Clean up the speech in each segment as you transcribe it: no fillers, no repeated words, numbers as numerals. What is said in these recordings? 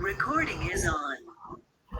Recording is on.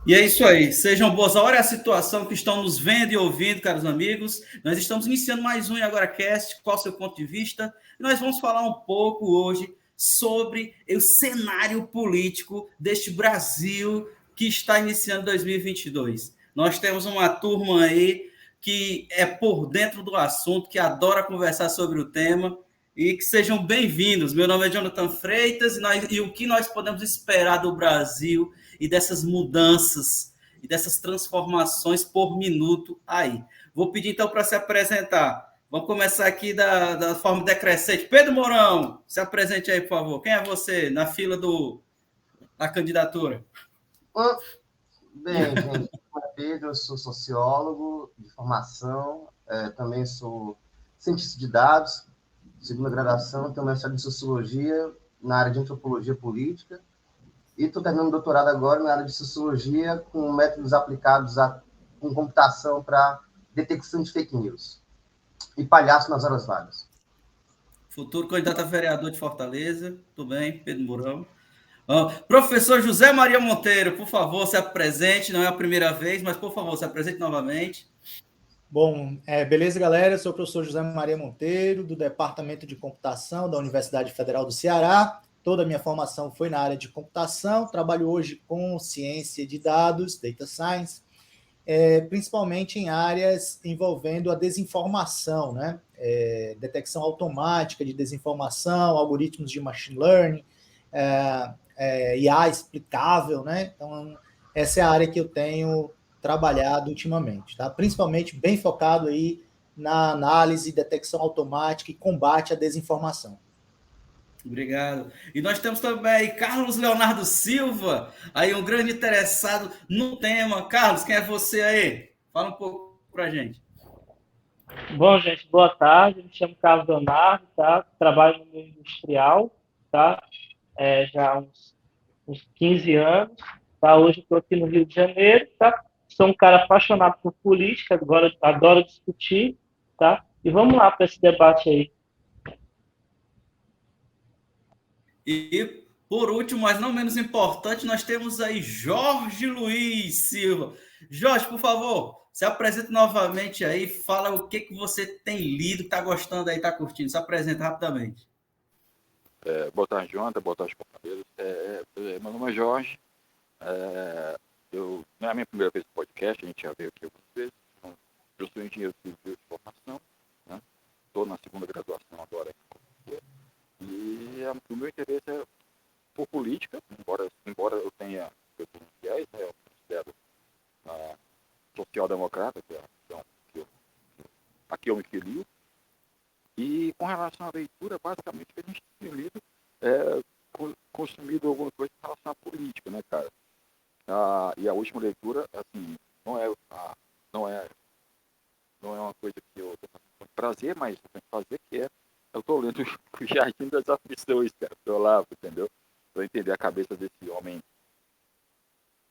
E é isso aí, sejam boas. Olha a situação que estão nos vendo e ouvindo, caros amigos. Nós estamos iniciando mais um AgoraCast, qual o seu ponto de vista? E nós vamos falar um pouco hoje sobre o cenário político deste Brasil que está iniciando 2022. Nós temos uma turma aí que é por dentro do assunto, que adora conversar sobre o tema, e que sejam bem-vindos. Meu nome é Jonathan Freitas e o que nós podemos esperar do Brasil e dessas mudanças e dessas transformações por minuto aí. Vou pedir então para se apresentar. Vamos começar aqui da forma decrescente. Pedro Mourão, se apresente aí, por favor. Quem é você na fila da candidatura? Bem, gente, eu sou Pedro, eu sou sociólogo de formação, também sou cientista de dados, segunda graduação, tenho mestrado em sociologia na área de antropologia política e estou terminando doutorado agora na área de sociologia com métodos aplicados com computação para detecção de fake news e palhaço nas horas vagas. Futuro candidato a vereador de Fortaleza, tudo bem, Pedro Mourão. Professor José Maria Monteiro, por favor, se apresente, não é a primeira vez, mas por favor, se apresente novamente. Bom, beleza, galera? Eu sou o professor José Maria Monteiro, do Departamento de Computação da Universidade Federal do Ceará. Toda a minha formação foi na área de computação, trabalho hoje com ciência de dados, data science, principalmente em áreas envolvendo a desinformação, né? Detecção automática de desinformação, algoritmos de machine learning, IA explicável, né? Então, essa é a área que eu tenho trabalhado ultimamente, tá? Principalmente bem focado aí na análise, detecção automática e combate à desinformação. Obrigado. E nós temos também aí Carlos Leonardo Silva, aí um grande interessado no tema. Carlos, quem é você aí? Fala um pouco pra gente. Bom, gente, boa tarde. Me chamo Carlos Leonardo, tá? Trabalho no meio industrial, tá? Já há uns 15 anos, tá? Hoje estou aqui no Rio de Janeiro, tá? Sou um cara apaixonado por política, agora adoro discutir, tá? E vamos lá para esse debate aí. E, por último, mas não menos importante, nós temos aí Jorge Luiz Silva. Jorge, por favor, se apresente novamente aí, fala o que você tem lido, está gostando aí, está curtindo. Se apresenta rapidamente. Boa tarde, Jonathan. Boa tarde, companheiros. Meu nome é Jorge. Não é a minha primeira vez no podcast, a gente já veio aqui algumas vezes. Eu sou engenheiro civil de formação, né? Estou na segunda graduação agora em economia. E o meu interesse é por política, embora eu tenha um viés, né? Eu considero social-democrata, que é a opção a que eu me filio. E com relação à leitura, basicamente o que a gente tem lido consumido alguma coisa em relação à política, né, cara? E a última leitura, assim, não é uma coisa que eu tenho muito prazer, mas eu tenho que fazer, que eu estou lendo o Jardim das Aflições, cara, do Olavo, entendeu? Para entender a cabeça desse homem,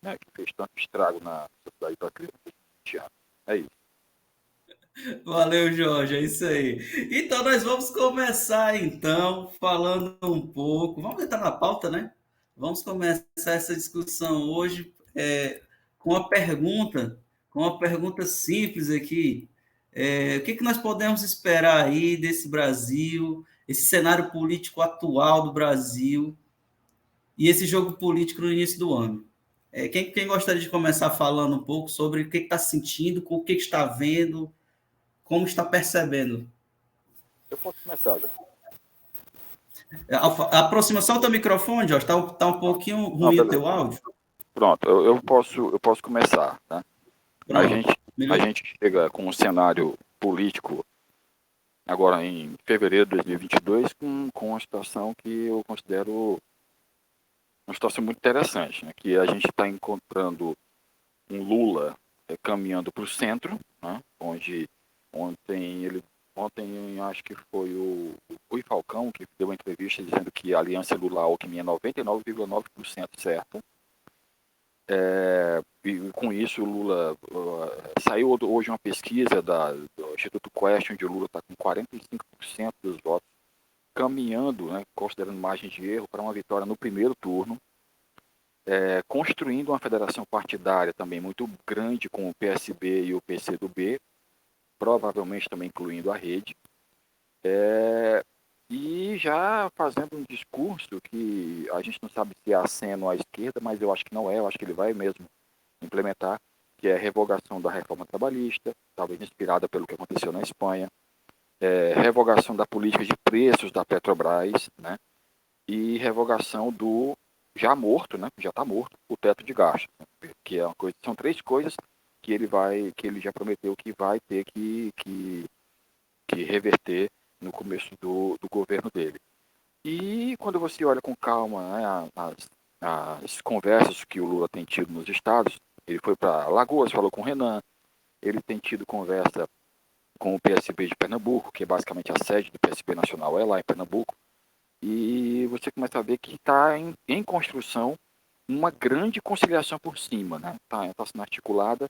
né, que fez tanto estrago na sociedade brasileira por 20 anos. É isso. Valeu, Jorge, é isso aí. Então, nós vamos começar, então, falando um pouco. Vamos entrar na pauta, né? Vamos começar essa discussão hoje com uma pergunta simples aqui. O que nós podemos esperar aí desse Brasil, esse cenário político atual do Brasil e esse jogo político no início do ano? Quem gostaria de começar falando um pouco sobre o que está sentindo, o que está vendo, como está percebendo? Eu posso começar, já. A aproximação do microfone, Jorge, está um pouquinho ruim o teu áudio. Pronto, eu posso começar, tá? Pronto, a gente chega com um cenário político agora em fevereiro de 2022 com uma situação que eu considero uma situação muito interessante, né? Que a gente está encontrando um Lula caminhando para o centro, né? Onde ontem acho que foi o Rui Falcão que deu uma entrevista dizendo que a aliança Lula-Alckmin é 99,9% certa. E com isso o Lula saiu hoje uma pesquisa do Instituto Quest, onde o Lula está com 45% dos votos, caminhando, né, considerando margem de erro, para uma vitória no primeiro turno. construindo uma federação partidária também muito grande com o PSB e o PCdoB, provavelmente também incluindo a Rede, e já fazendo um discurso que a gente não sabe se é aceno à esquerda, mas eu acho que não é, eu acho que ele vai mesmo implementar, que é a revogação da reforma trabalhista, talvez inspirada pelo que aconteceu na Espanha, revogação da política de preços da Petrobras, né, e revogação do já morto, né, já está morto, o teto de gastos, né, que é uma coisa, são 3 coisas que ele já prometeu que vai ter que reverter no começo do governo dele. E quando você olha com calma, né, as conversas que o Lula tem tido nos estados, ele foi para Alagoas, falou com o Renan, ele tem tido conversa com o PSB de Pernambuco, que é basicamente a sede do PSB nacional, é lá em Pernambuco, e você começa a ver que está em construção uma grande conciliação por cima, né? Tá sendo articulada,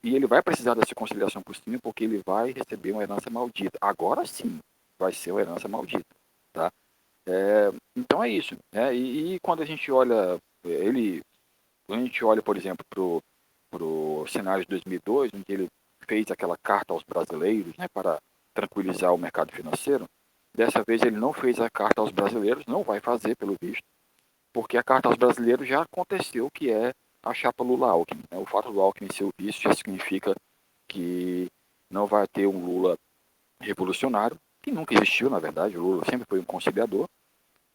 e ele vai precisar dessa conciliação por cima porque ele vai receber uma herança maldita. Agora sim, vai ser uma herança maldita, tá? Então é isso, né? E quando a gente olha por exemplo, para o cenário de 2002, onde ele fez aquela carta aos brasileiros, né, para tranquilizar o mercado financeiro, dessa vez ele não fez a carta aos brasileiros, não vai fazer, pelo visto, porque a carta aos brasileiros já aconteceu, que é a chapa Lula-Alckmin, né? O fato do Alckmin ser o vice já significa que não vai ter um Lula revolucionário, que nunca existiu, na verdade, o Lula sempre foi um conciliador,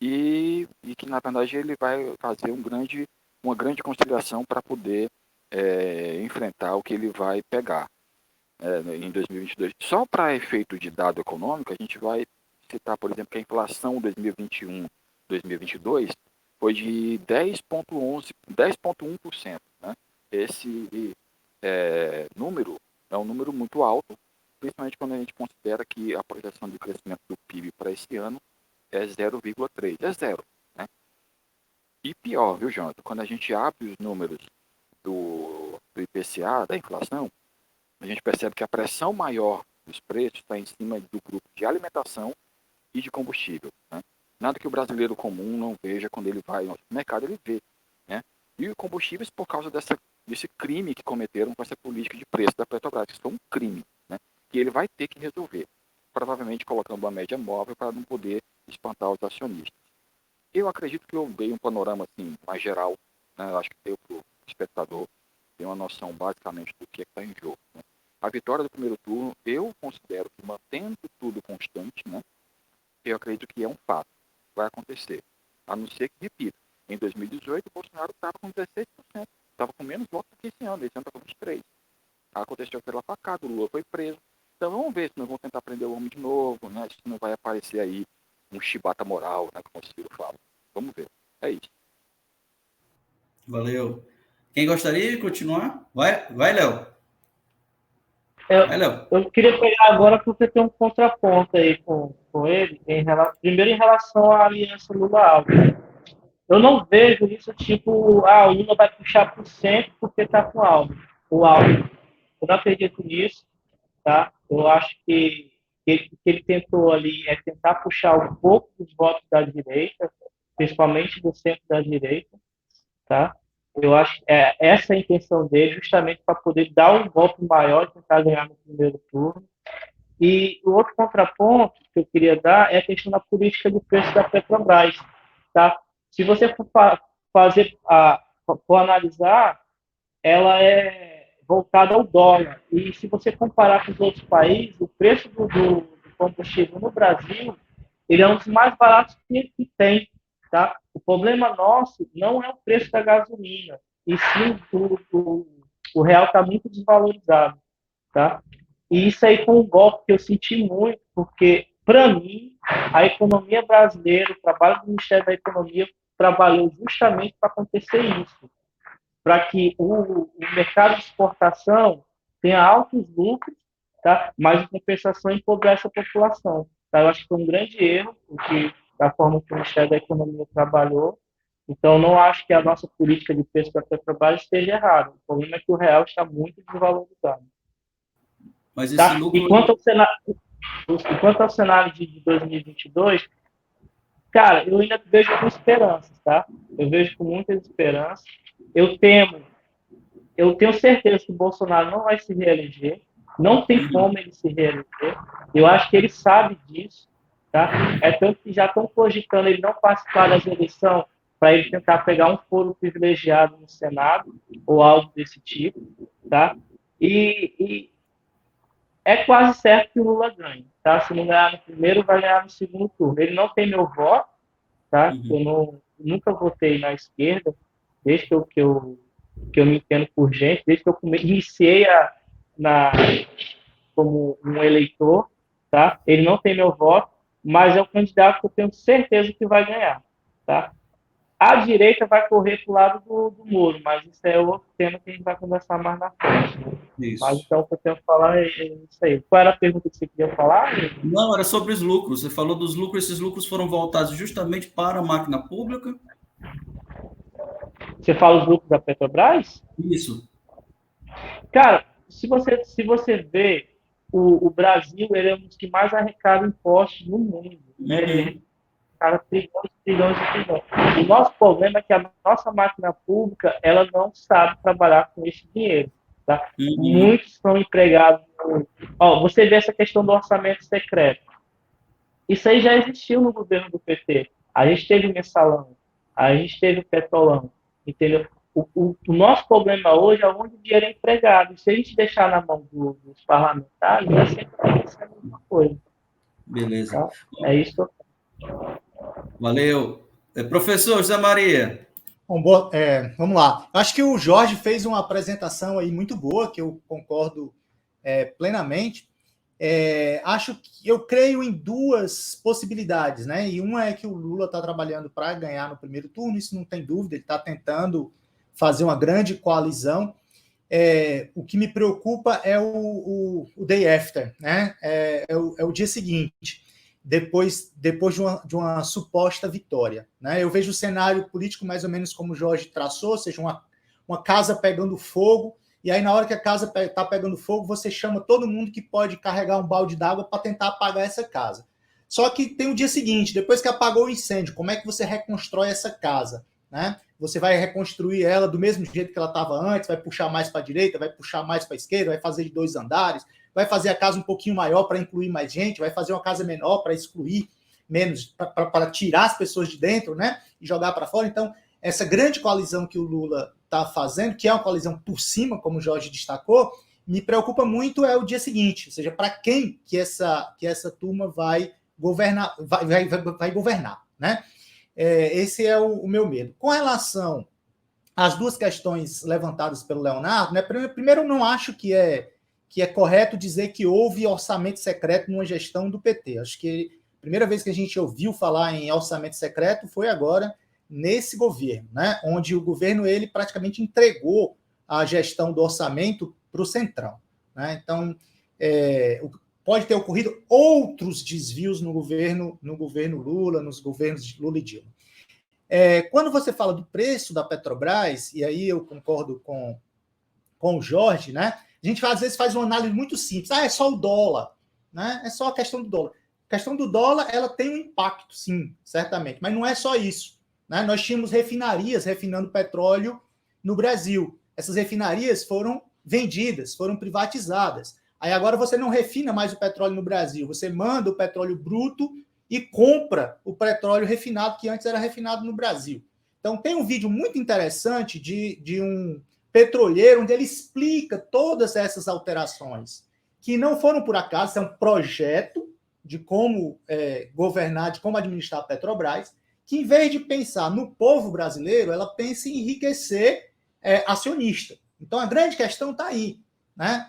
e que, na verdade, ele vai fazer uma grande conciliação para poder enfrentar o que ele vai pegar em 2022. Só para efeito de dado econômico, a gente vai citar, por exemplo, que a inflação 2021-2022 foi de 10,1%. Né? Esse número é um número muito alto, principalmente quando a gente considera que a projeção de crescimento do PIB para esse ano é 0,3%. É zero. Né? E pior, viu, Jonathan? Quando a gente abre os números do IPCA, da inflação, a gente percebe que a pressão maior dos preços está em cima do grupo de alimentação e de combustível. Né? Nada que o brasileiro comum não veja quando ele vai no mercado, ele vê. Né? E os combustíveis por causa desse crime que cometeram com essa política de preço da Petrobras, que foi um crime, né? Que ele vai ter que resolver, provavelmente colocando uma média móvel para não poder espantar os acionistas. Eu acredito que eu dei um panorama assim, mais geral, né? Eu acho que deu para o espectador ter uma noção basicamente do que está em jogo. Né? A vitória do primeiro turno, eu considero que, mantendo tudo constante, né? Eu acredito que é um fato, vai acontecer. A não ser que, repita, em 2018 o Bolsonaro estava com 16%, estava com menos votos do que esse ano está com 23%. Aconteceu pela facada, o Lula foi preso. Então vamos ver se nós vamos tentar prender o homem de novo, né? Se não vai aparecer aí um chibata moral, né? Como o Ciro fala. Vamos ver. É isso. Valeu. Quem gostaria de continuar? Vai, Léo. Vai, Léo. Eu queria pegar agora porque tem um contraponto aí com ele, primeiro em relação à aliança Lula-Alckmin. Eu não vejo isso tipo, o Lula vai puxar por cento porque está com o Alckmin. Eu não acredito nisso, tá? Eu acho que ele tentou ali tentar puxar um pouco dos votos da direita, principalmente do centro da direita, tá? Eu acho que essa é a intenção dele, justamente para poder dar um golpe maior e tentar ganhar no primeiro turno. E o outro contraponto que eu queria dar é a questão da política de preço da Petrobras, tá? Se você for for analisar, ela é voltada ao dólar. E se você comparar com os outros países, o preço do combustível no Brasil, ele é um dos mais baratos que tem. Tá? O problema nosso não é o preço da gasolina, e sim o real está muito desvalorizado. Tá? E isso aí foi um golpe que eu senti muito, porque, para mim, a economia brasileira, o trabalho do Ministério da Economia, trabalhou justamente para acontecer isso, para que o mercado de exportação tenha altos lucros, tá? Mas em compensação empobrece a população. Tá? Eu acho que foi um grande erro da forma que o Ministério da Economia trabalhou. Então, não acho que a nossa política de preço da Petrobras esteja errada. O problema é que o real está muito desvalorizado. Mas esse tá? lucro... Enquanto ao cenário de 2022, Cara, eu ainda vejo com esperanças, tá? Eu vejo com muitas esperanças. Eu tenho certeza que o Bolsonaro não vai se reeleger. Não tem como ele se reeleger. Eu acho que ele sabe disso, tá? É tanto que já estão cogitando ele não participar das eleições para ele tentar pegar um foro privilegiado no Senado ou algo desse tipo, tá? E é quase certo que o Lula ganhe, tá? Se não ganhar no primeiro, vai ganhar no segundo turno. Ele não tem meu voto, tá? Eu nunca votei na esquerda, desde que eu me entendo por gente, desde que eu iniciei como um eleitor, tá? Ele não tem meu voto, mas é o candidato que eu tenho certeza que vai ganhar, tá? A direita vai correr para o lado do Moro, mas isso é outro tema que a gente vai conversar mais na frente, né? Mas Isso. então o que eu tenho que falar é isso aí. Qual era a pergunta que você queria falar? Não, era sobre os lucros. Você falou dos lucros, esses lucros foram voltados justamente para a máquina pública? Você fala os lucros da Petrobras? Isso. Cara, se você vê, o Brasil ele é um dos que mais arrecada impostos no mundo, né? Ele arrecada trilhões, trilhões e trilhões. O nosso problema é que a nossa máquina pública ela não sabe trabalhar com esse dinheiro, tá? Muitos são empregados. Você vê essa questão do orçamento secreto. Isso aí já existiu no governo do PT. A gente teve o mensalão, a gente teve o petrolão, entendeu? O nosso problema hoje é onde o dinheiro é empregado. E se a gente deixar na mão dos parlamentares, vai sempre acontecer a mesma coisa. Beleza. Tá? É isso que eu... Valeu. Professor José Maria. Bom, vamos lá. Acho que o Jorge fez uma apresentação aí muito boa, que eu concordo plenamente. Eu creio em duas possibilidades, né? E uma é que o Lula está trabalhando para ganhar no primeiro turno, isso não tem dúvida, ele está tentando fazer uma grande coalizão. O que me preocupa é o day after, né? É o dia seguinte, depois de uma suposta vitória, né? Eu vejo o cenário político mais ou menos como o Jorge traçou, ou seja, uma casa pegando fogo, e aí na hora que a casa está pegando fogo, você chama todo mundo que pode carregar um balde d'água para tentar apagar essa casa. Só que tem o dia seguinte, depois que apagou o incêndio, como é que você reconstrói essa casa, né? Você vai reconstruir ela do mesmo jeito que ela estava antes, vai puxar mais para a direita, vai puxar mais para a esquerda, vai fazer de 2 andares, vai fazer a casa um pouquinho maior para incluir mais gente, vai fazer uma casa menor para excluir menos, para tirar as pessoas de dentro, né? E jogar para fora. Então, essa grande coalizão que o Lula está fazendo, que é uma coalizão por cima, como o Jorge destacou, me preocupa muito é o dia seguinte, ou seja, para quem que essa turma vai governar, vai governar, né? Esse é o meu medo. Com relação às duas questões levantadas pelo Leonardo, né? Primeiro, eu não acho que é correto dizer que houve orçamento secreto numa gestão do PT. Acho que a primeira vez que a gente ouviu falar em orçamento secreto foi agora nesse governo, né? Onde o governo ele praticamente entregou a gestão do orçamento para o Centrão, né? Então, pode ter ocorrido outros desvios no governo Lula, nos governos de Lula e Dilma. Quando você fala do preço da Petrobras, e aí eu concordo com o Jorge, né? A gente às vezes faz uma análise muito simples. É só o dólar, né? É só a questão do dólar. A questão do dólar, ela tem um impacto, sim, certamente, mas não é só isso, né? Nós tínhamos refinarias refinando petróleo no Brasil. Essas refinarias foram vendidas, foram privatizadas. Aí agora você não refina mais o petróleo no Brasil, você manda o petróleo bruto e compra o petróleo refinado que antes era refinado no Brasil. Então tem um vídeo muito interessante de um petroleiro onde ele explica todas essas alterações que não foram por acaso, é um projeto de como governar, de como administrar a Petrobras, que em vez de pensar no povo brasileiro, ela pensa em enriquecer acionista. Então a grande questão está aí, né?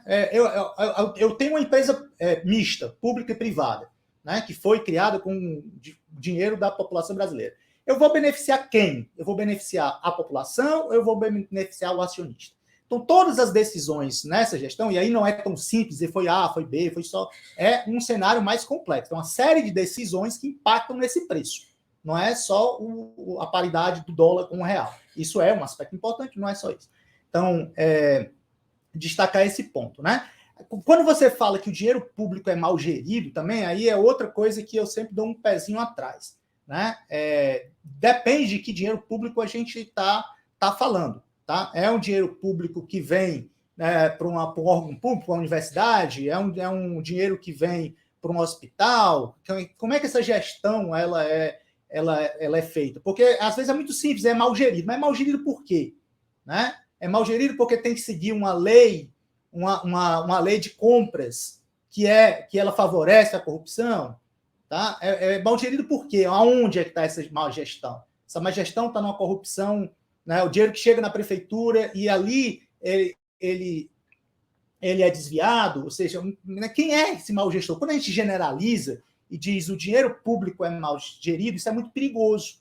Eu tenho uma empresa mista, pública e privada, né, que foi criada com dinheiro da população brasileira. Eu vou beneficiar quem? Eu vou beneficiar a população ou eu vou beneficiar o acionista? Então, todas as decisões nessa gestão, e aí não é tão simples, e foi A, foi B, foi só... É um cenário mais complexo. Então, uma série de decisões que impactam nesse preço. Não é só a paridade do dólar com o real. Isso é um aspecto importante, não é só isso. Então, destacar esse ponto, né? Quando você fala que o dinheiro público é mal gerido também, aí é outra coisa que eu sempre dou um pezinho atrás. né? Depende de que dinheiro público a gente está falando. Tá? É um dinheiro público que vem para um órgão público, uma universidade, é um dinheiro que vem para um hospital. Como é que essa gestão ela é feita? Porque às vezes é muito simples, é mal gerido. Mas é mal gerido por quê? Né? É mal gerido porque tem que seguir uma lei, uma lei de compras que ela favorece a corrupção. Tá? É mal gerido por quê? Aonde é que está essa má gestão? Essa má gestão está numa corrupção, né? O dinheiro que chega na prefeitura e ali ele é desviado, ou seja, quem é esse mau gestor? Quando a gente generaliza e diz o dinheiro público é mal gerido, isso é muito perigoso,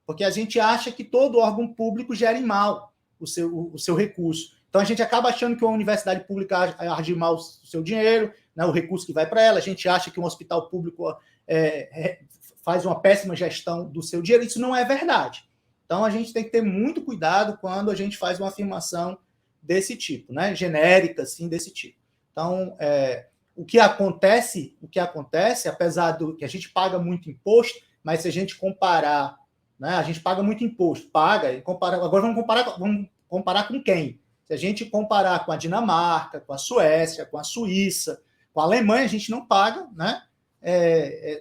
porque a gente acha que todo órgão público gere mal o seu recurso. Então a gente acaba achando que uma universidade pública age mal o seu dinheiro, né, o recurso que vai para ela, a gente acha que um hospital público faz uma péssima gestão do seu dinheiro, isso não é verdade. Então, a gente tem que ter muito cuidado quando a gente faz uma afirmação desse tipo, né? Genérica, assim, desse tipo. Então, o que acontece, apesar do que a gente paga muito imposto, mas se a gente comparar, né? A gente paga muito imposto, agora vamos comparar com quem? Se a gente comparar com a Dinamarca, com a Suécia, com a Suíça, com a Alemanha, a gente não paga, né?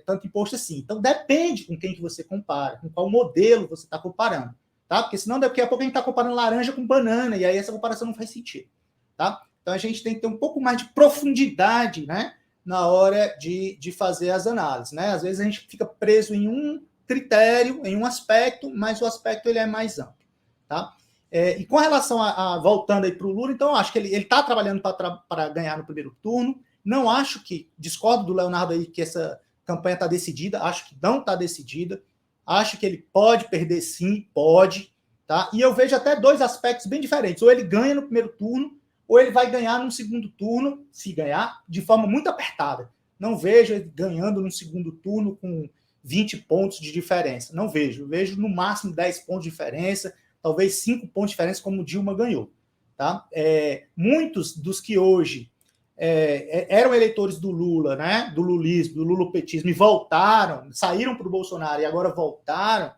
Tanto imposto assim. Então, depende com quem que você compara, com qual modelo você está comparando, tá? Porque senão, daqui a pouco a gente está comparando laranja com banana, e aí essa comparação não faz sentido, tá? Então, a gente tem que ter um pouco mais de profundidade, né, na hora de fazer as análises, né? Às vezes a gente fica preso em um critério, em um aspecto, mas o aspecto ele é mais amplo, tá? E com relação voltando aí para o Lula, então, eu acho que ele está trabalhando para ganhar no primeiro turno. Não acho discordo do Leonardo aí que essa campanha está decidida, acho que não está decidida, acho que ele pode perder sim, pode, tá? E eu vejo até dois aspectos bem diferentes, ou ele ganha no primeiro turno, ou ele vai ganhar no segundo turno, se ganhar, de forma muito apertada. Não vejo ele ganhando no segundo turno com 20 pontos de diferença, não vejo, vejo no máximo 10 pontos de diferença, talvez 5 pontos de diferença como Dilma ganhou, tá? Muitos dos que hoje eram eleitores do Lula, né, do lulismo, do lulopetismo, e voltaram, saíram para o Bolsonaro e agora voltaram,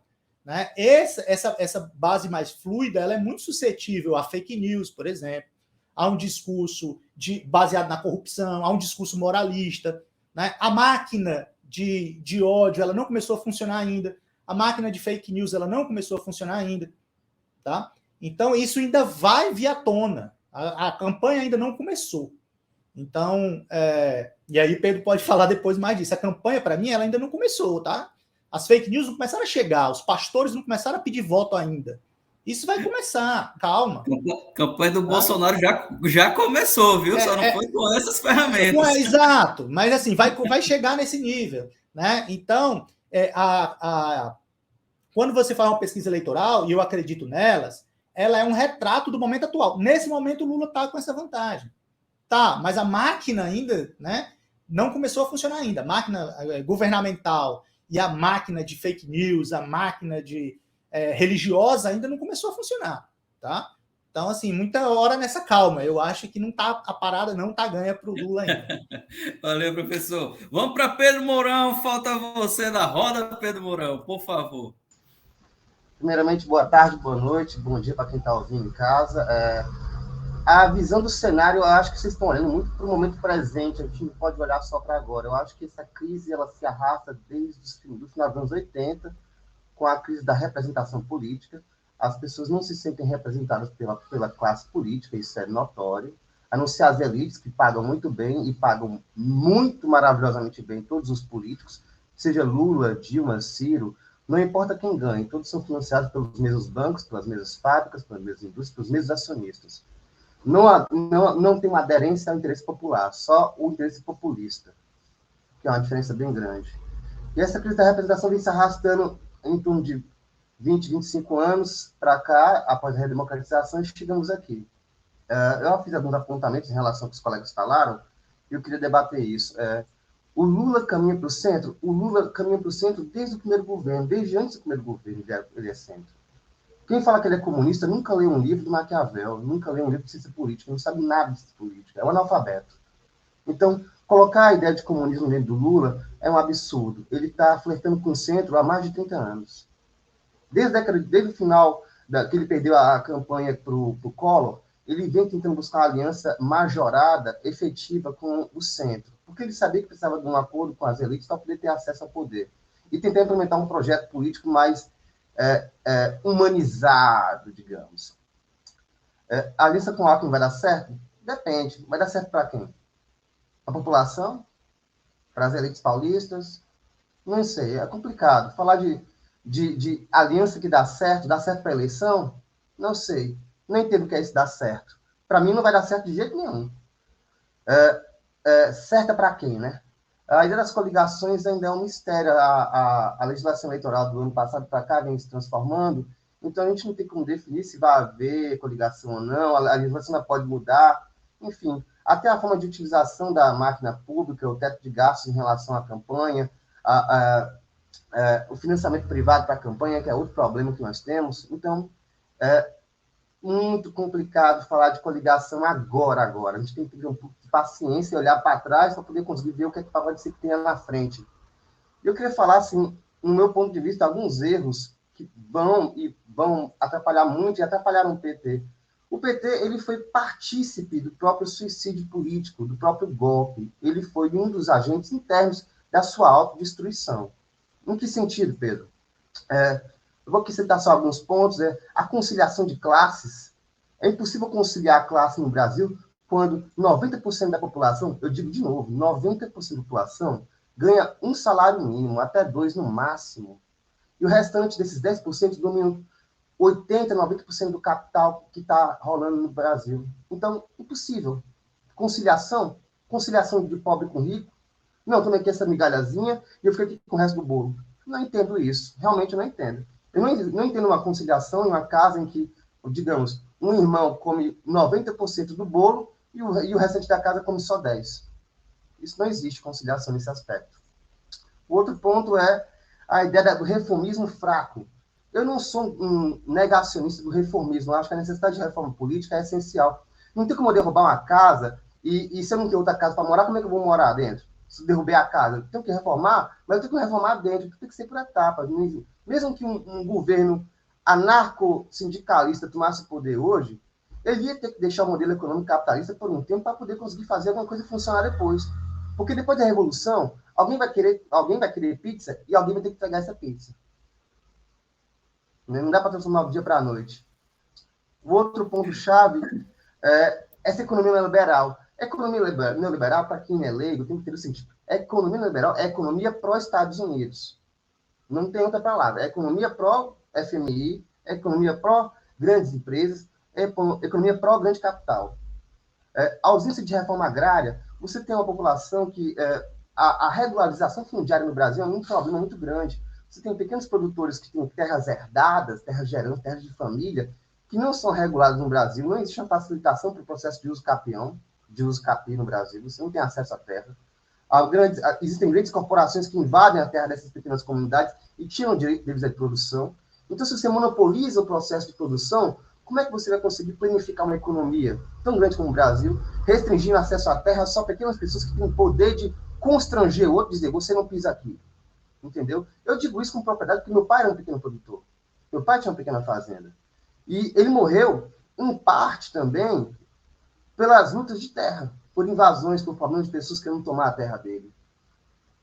né, essa base mais fluida ela é muito suscetível a fake news, por exemplo, a um discurso baseado na corrupção, a um discurso moralista, né, a máquina de ódio ela não começou a funcionar ainda, a máquina de fake news ela não começou a funcionar ainda, tá? Então isso ainda vai vir à tona, a campanha ainda não começou. Então, e aí Pedro pode falar depois mais disso. A campanha, para mim, ela ainda não começou, tá? As fake news não começaram a chegar, os pastores não começaram a pedir voto ainda. Isso vai começar, calma. A campanha do Bolsonaro já começou, viu? Só não foi com essas ferramentas. Exato, mas assim, vai chegar nesse nível, né? Então, quando você faz uma pesquisa eleitoral, e eu acredito nelas, ela é um retrato do momento atual. Nesse momento, o Lula está com essa vantagem. Tá, mas a máquina ainda, né, não começou a funcionar ainda. A máquina governamental e a máquina de fake news, a máquina religiosa ainda não começou a funcionar, tá? Então, assim, muita hora nessa calma. Eu acho que a parada não tá ganha para o Lula ainda. Valeu, professor. Vamos para Pedro Mourão. Falta você na roda, Pedro Mourão, por favor. Primeiramente, boa tarde, boa noite, bom dia para quem está ouvindo em casa. A visão do cenário, eu acho que vocês estão olhando muito para o momento presente, a gente não pode olhar só para agora. Eu acho que essa crise ela se arrasta desde o final dos anos 80, com a crise da representação política. As pessoas não se sentem representadas pela classe política, isso é notório, a não ser as elites, que pagam muito bem e pagam muito maravilhosamente bem todos os políticos, seja Lula, Dilma, Ciro, não importa quem ganhe, todos são financiados pelos mesmos bancos, pelas mesmas fábricas, pelas mesmas indústrias, pelos mesmos acionistas. Não tem uma aderência ao interesse popular, só o interesse populista, que é uma diferença bem grande. E essa crise da representação vem se arrastando em torno de 20, 25 anos para cá, após a redemocratização, e chegamos aqui. Eu fiz alguns apontamentos em relação ao que os colegas falaram, e eu queria debater isso. O Lula caminha para o centro? O Lula caminha para o centro desde o primeiro governo, desde antes do primeiro governo ele é centro. Quem fala que ele é comunista nunca leu um livro de Maquiavel, nunca leu um livro de ciência política, não sabe nada de ciência política, é um analfabeto. Então, Colocar a ideia de comunismo dentro do Lula é um absurdo. Ele está flertando com o centro há mais de 30 anos. Desde o final que ele perdeu a campanha para o Collor, ele vem tentando buscar uma aliança majorada, efetiva com o centro, porque ele sabia que precisava de um acordo com as elites para poder ter acesso ao poder. E tentar implementar um projeto político mais humanizado, digamos. A aliança com o Alckmin vai dar certo? Depende. Vai dar certo para quem? A população? Para as elites paulistas? Não sei, é complicado. Falar de aliança que dá certo para a eleição? Não sei. Não entendo o que é isso dar certo. Para mim não vai dar certo de jeito nenhum. Certa para quem, né? A ideia das coligações ainda é um mistério. A legislação eleitoral do ano passado para cá vem se transformando, então a gente não tem como definir se vai haver coligação ou não, a legislação ainda pode mudar, enfim. Até a forma de utilização da máquina pública, o teto de gastos em relação à campanha, o financiamento privado para a campanha, que é outro problema que nós temos. Então, é muito complicado falar de coligação agora. A gente tem que ter um pouco de paciência e olhar para trás para poder conseguir ver o que é que pode ser que tenha na frente. Eu queria falar, assim, no meu ponto de vista, alguns erros que vão atrapalhar muito e atrapalharam o PT. O PT ele foi partícipe do próprio suicídio político, do próprio golpe. Ele foi um dos agentes internos da sua autodestruição. Em que sentido, Pedro? Eu vou aqui citar só alguns pontos. A conciliação de classes. É impossível conciliar a classe no Brasil quando 90% da população, eu digo de novo, 90% da população ganha um salário mínimo, até 2 no máximo. E o restante desses 10% dominam 80%, 90% do capital que está rolando no Brasil. Então, impossível. Conciliação de pobre com rico. Não, eu tomei aqui essa migalhazinha e eu fiquei aqui com o resto do bolo. Não entendo isso. Realmente eu não entendo. Eu não entendo uma conciliação em uma casa em que, digamos, um irmão come 90% do bolo e o restante da casa come só 10%. Isso não existe conciliação nesse aspecto. O outro ponto é a ideia do reformismo fraco. Eu não sou um negacionista do reformismo. Eu acho que a necessidade de reforma política é essencial. Não tem como eu derrubar uma casa e se eu não tenho outra casa para morar, como é que eu vou morar dentro? Se eu derrubei a casa, eu tenho que reformar, mas eu tenho que reformar dentro. Tem que ser por etapas. Mesmo que um governo anarco-sindicalista tomasse o poder hoje, ele ia ter que deixar o modelo econômico capitalista por um tempo para poder conseguir fazer alguma coisa funcionar depois. Porque depois da Revolução, alguém vai querer pizza e alguém vai ter que entregar essa pizza. Não dá para transformar do dia para a noite. O outro ponto-chave é essa economia neoliberal. Economia neoliberal, para quem é leigo, tem que ter o sentido. Economia neoliberal é economia pró-Estados Unidos. Não tem outra palavra. É economia pró-FMI, economia pró-grandes empresas, economia pró-grande capital. A ausência de reforma agrária, você tem uma população que a regularização fundiária no Brasil é um problema muito grande. Você tem pequenos produtores que têm terras herdadas, terras gerantes, terras de família, que não são reguladas no Brasil. Não existe uma facilitação para o processo de uso capi no Brasil. Você não tem acesso à terra. Existem grandes corporações que invadem a terra dessas pequenas comunidades e tiram direito deles de produção. Então, se você monopoliza o processo de produção, como é que você vai conseguir planificar uma economia tão grande como o Brasil, restringindo acesso à terra só pequenas pessoas que têm o poder de constranger o outro e dizer, você não pisa aqui. Entendeu? Eu digo isso com propriedade porque meu pai era um pequeno produtor. Meu pai tinha uma pequena fazenda. E ele morreu, em parte também, pelas lutas de terra, por invasões, por problemas de pessoas querendo tomar a terra dele.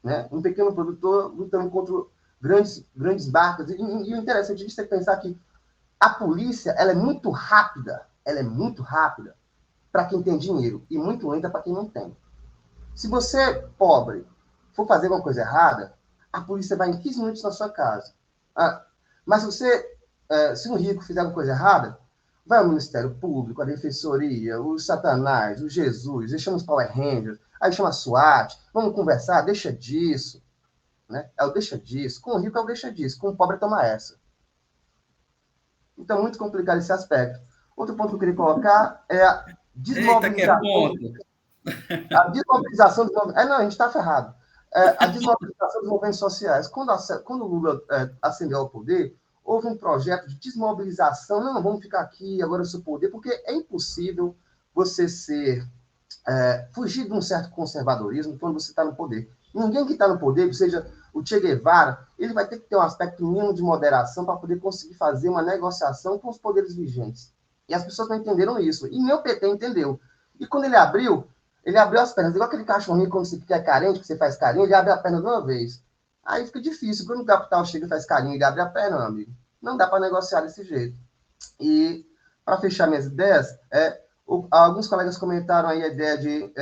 Né? Um pequeno produtor lutando contra grandes barcas. E o interessante disso é pensar que a polícia ela é muito rápida para quem tem dinheiro e muito lenta para quem não tem. Se você, pobre, for fazer alguma coisa errada, a polícia vai em 15 minutos na sua casa. Mas se um rico fizer alguma coisa errada, vai ao Ministério Público, a Defensoria, o Satanás, o Jesus, aí chama os Power Rangers, aí chama a SWAT, vamos conversar, deixa disso. Né? É o deixa disso. Com o rico é o deixa disso, com o pobre toma essa. Então, é muito complicado esse aspecto. Outro ponto que eu queria colocar é a desmobilização. A desmobilização dos movimentos. Não, a gente está ferrado. A desmobilização dos movimentos sociais. Quando o Lula ascendeu ao poder, houve um projeto de desmobilização. Não, vamos ficar aqui, agora eu sou poder, porque é impossível você ser fugir de um certo conservadorismo quando você está no poder. Ninguém que está no poder, seja o Che Guevara, ele vai ter que ter um aspecto mínimo de moderação para poder conseguir fazer uma negociação com os poderes vigentes. E as pessoas não entenderam isso. E nem o PT entendeu. E quando ele abriu as pernas. Igual aquele cachorrinho, quando você fica carente, que você faz carinho, ele abre a perna de uma vez. Aí fica difícil. Quando o capital chega e faz carinho, ele abre a perna, meu amigo. Não dá para negociar desse jeito. E, para fechar minhas ideias, alguns colegas comentaram aí a ideia de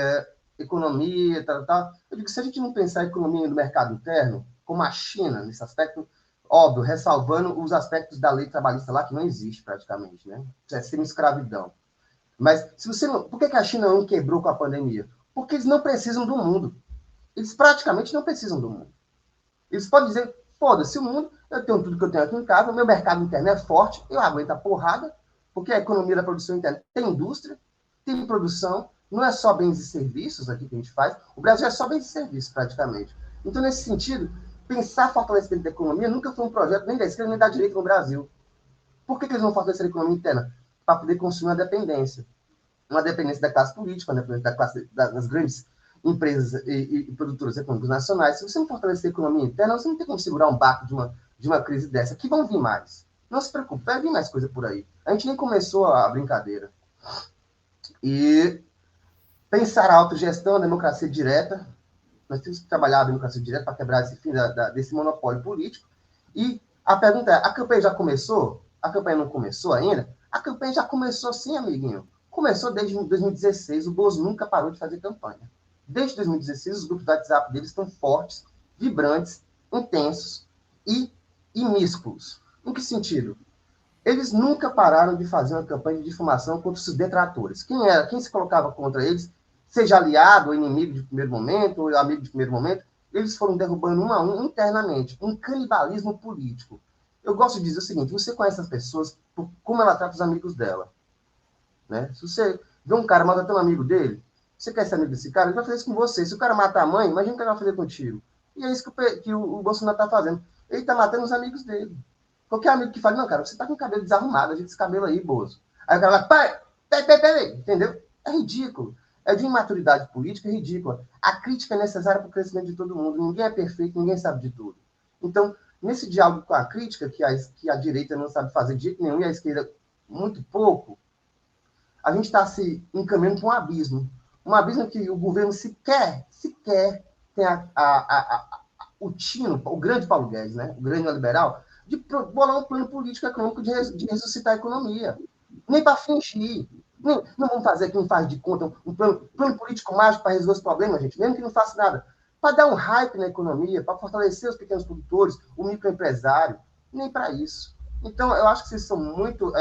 economia, tal. Eu digo que se a gente não pensar a economia no mercado interno, como a China, nesse aspecto, óbvio, ressalvando os aspectos da lei trabalhista lá, que não existe praticamente, né? É semi-escravidão. Mas se você não... por que a China não quebrou com a pandemia? Porque eles não precisam do mundo. Eles praticamente não precisam do mundo. Eles podem dizer, foda-se o mundo, eu tenho tudo que eu tenho aqui em casa, o meu mercado interno é forte, eu aguento a porrada, porque a economia da produção interna tem indústria, tem produção, não é só bens e serviços aqui que a gente faz, o Brasil é só bens e serviços, praticamente. Então, nesse sentido, pensar fortalecimento da economia nunca foi um projeto nem da esquerda nem da direita no Brasil. Por que eles não fortalecer a economia interna? Para poder consumir uma dependência da classe política, uma dependência das grandes empresas e produtoras econômicas nacionais. Se você não fortalecer a economia interna, você não tem como segurar um barco de uma crise dessa, que vão vir mais. Não se preocupe, vai vir mais coisa por aí. A gente nem começou a brincadeira. E pensar a autogestão, a democracia direta, nós temos que trabalhar a democracia direta para quebrar esse fim desse monopólio político. E a pergunta é, a campanha já começou? A campanha não começou ainda? A campanha já começou sim, amiguinho. Começou desde 2016, o Bozo nunca parou de fazer campanha. Desde 2016, os grupos do WhatsApp deles estão fortes, vibrantes, intensos e imísculos. Em que sentido? Eles nunca pararam de fazer uma campanha de difamação contra os detratores. Quem se colocava contra eles, seja aliado ou inimigo de primeiro momento, ou amigo de primeiro momento, eles foram derrubando um a um internamente, um canibalismo político. Eu gosto de dizer o seguinte, você conhece as pessoas por como ela trata os amigos dela. Né? Se você vê um cara matando um amigo dele, você quer ser amigo desse cara, ele vai fazer isso com você. Se o cara matar a mãe, imagina o que ele vai fazer contigo. E é isso que o Bolsonaro está fazendo. Ele está matando os amigos dele. Qualquer amigo que fala, não, cara, você tá com o cabelo desarrumado, ajeita esse cabelo aí, Bozo. Aí o cara vai, peraí, entendeu? É ridículo. É de imaturidade política, é ridícula. A crítica é necessária para o crescimento de todo mundo. Ninguém é perfeito, ninguém sabe de tudo. Então, nesse diálogo com a crítica, que a direita não sabe fazer de jeito nenhum e a esquerda muito pouco, a gente está se encaminhando para um abismo. Um abismo que o governo sequer tem o tino, o grande Paulo Guedes, né? O grande neoliberal, de bolar um plano político econômico de ressuscitar a economia. Nem para fingir. Não vamos fazer aqui um faz de conta, um plano político mágico para resolver os problemas, gente, mesmo que não faça nada. Para dar um hype na economia, para fortalecer os pequenos produtores, o microempresário. Nem para isso. Então, eu acho que vocês são muito,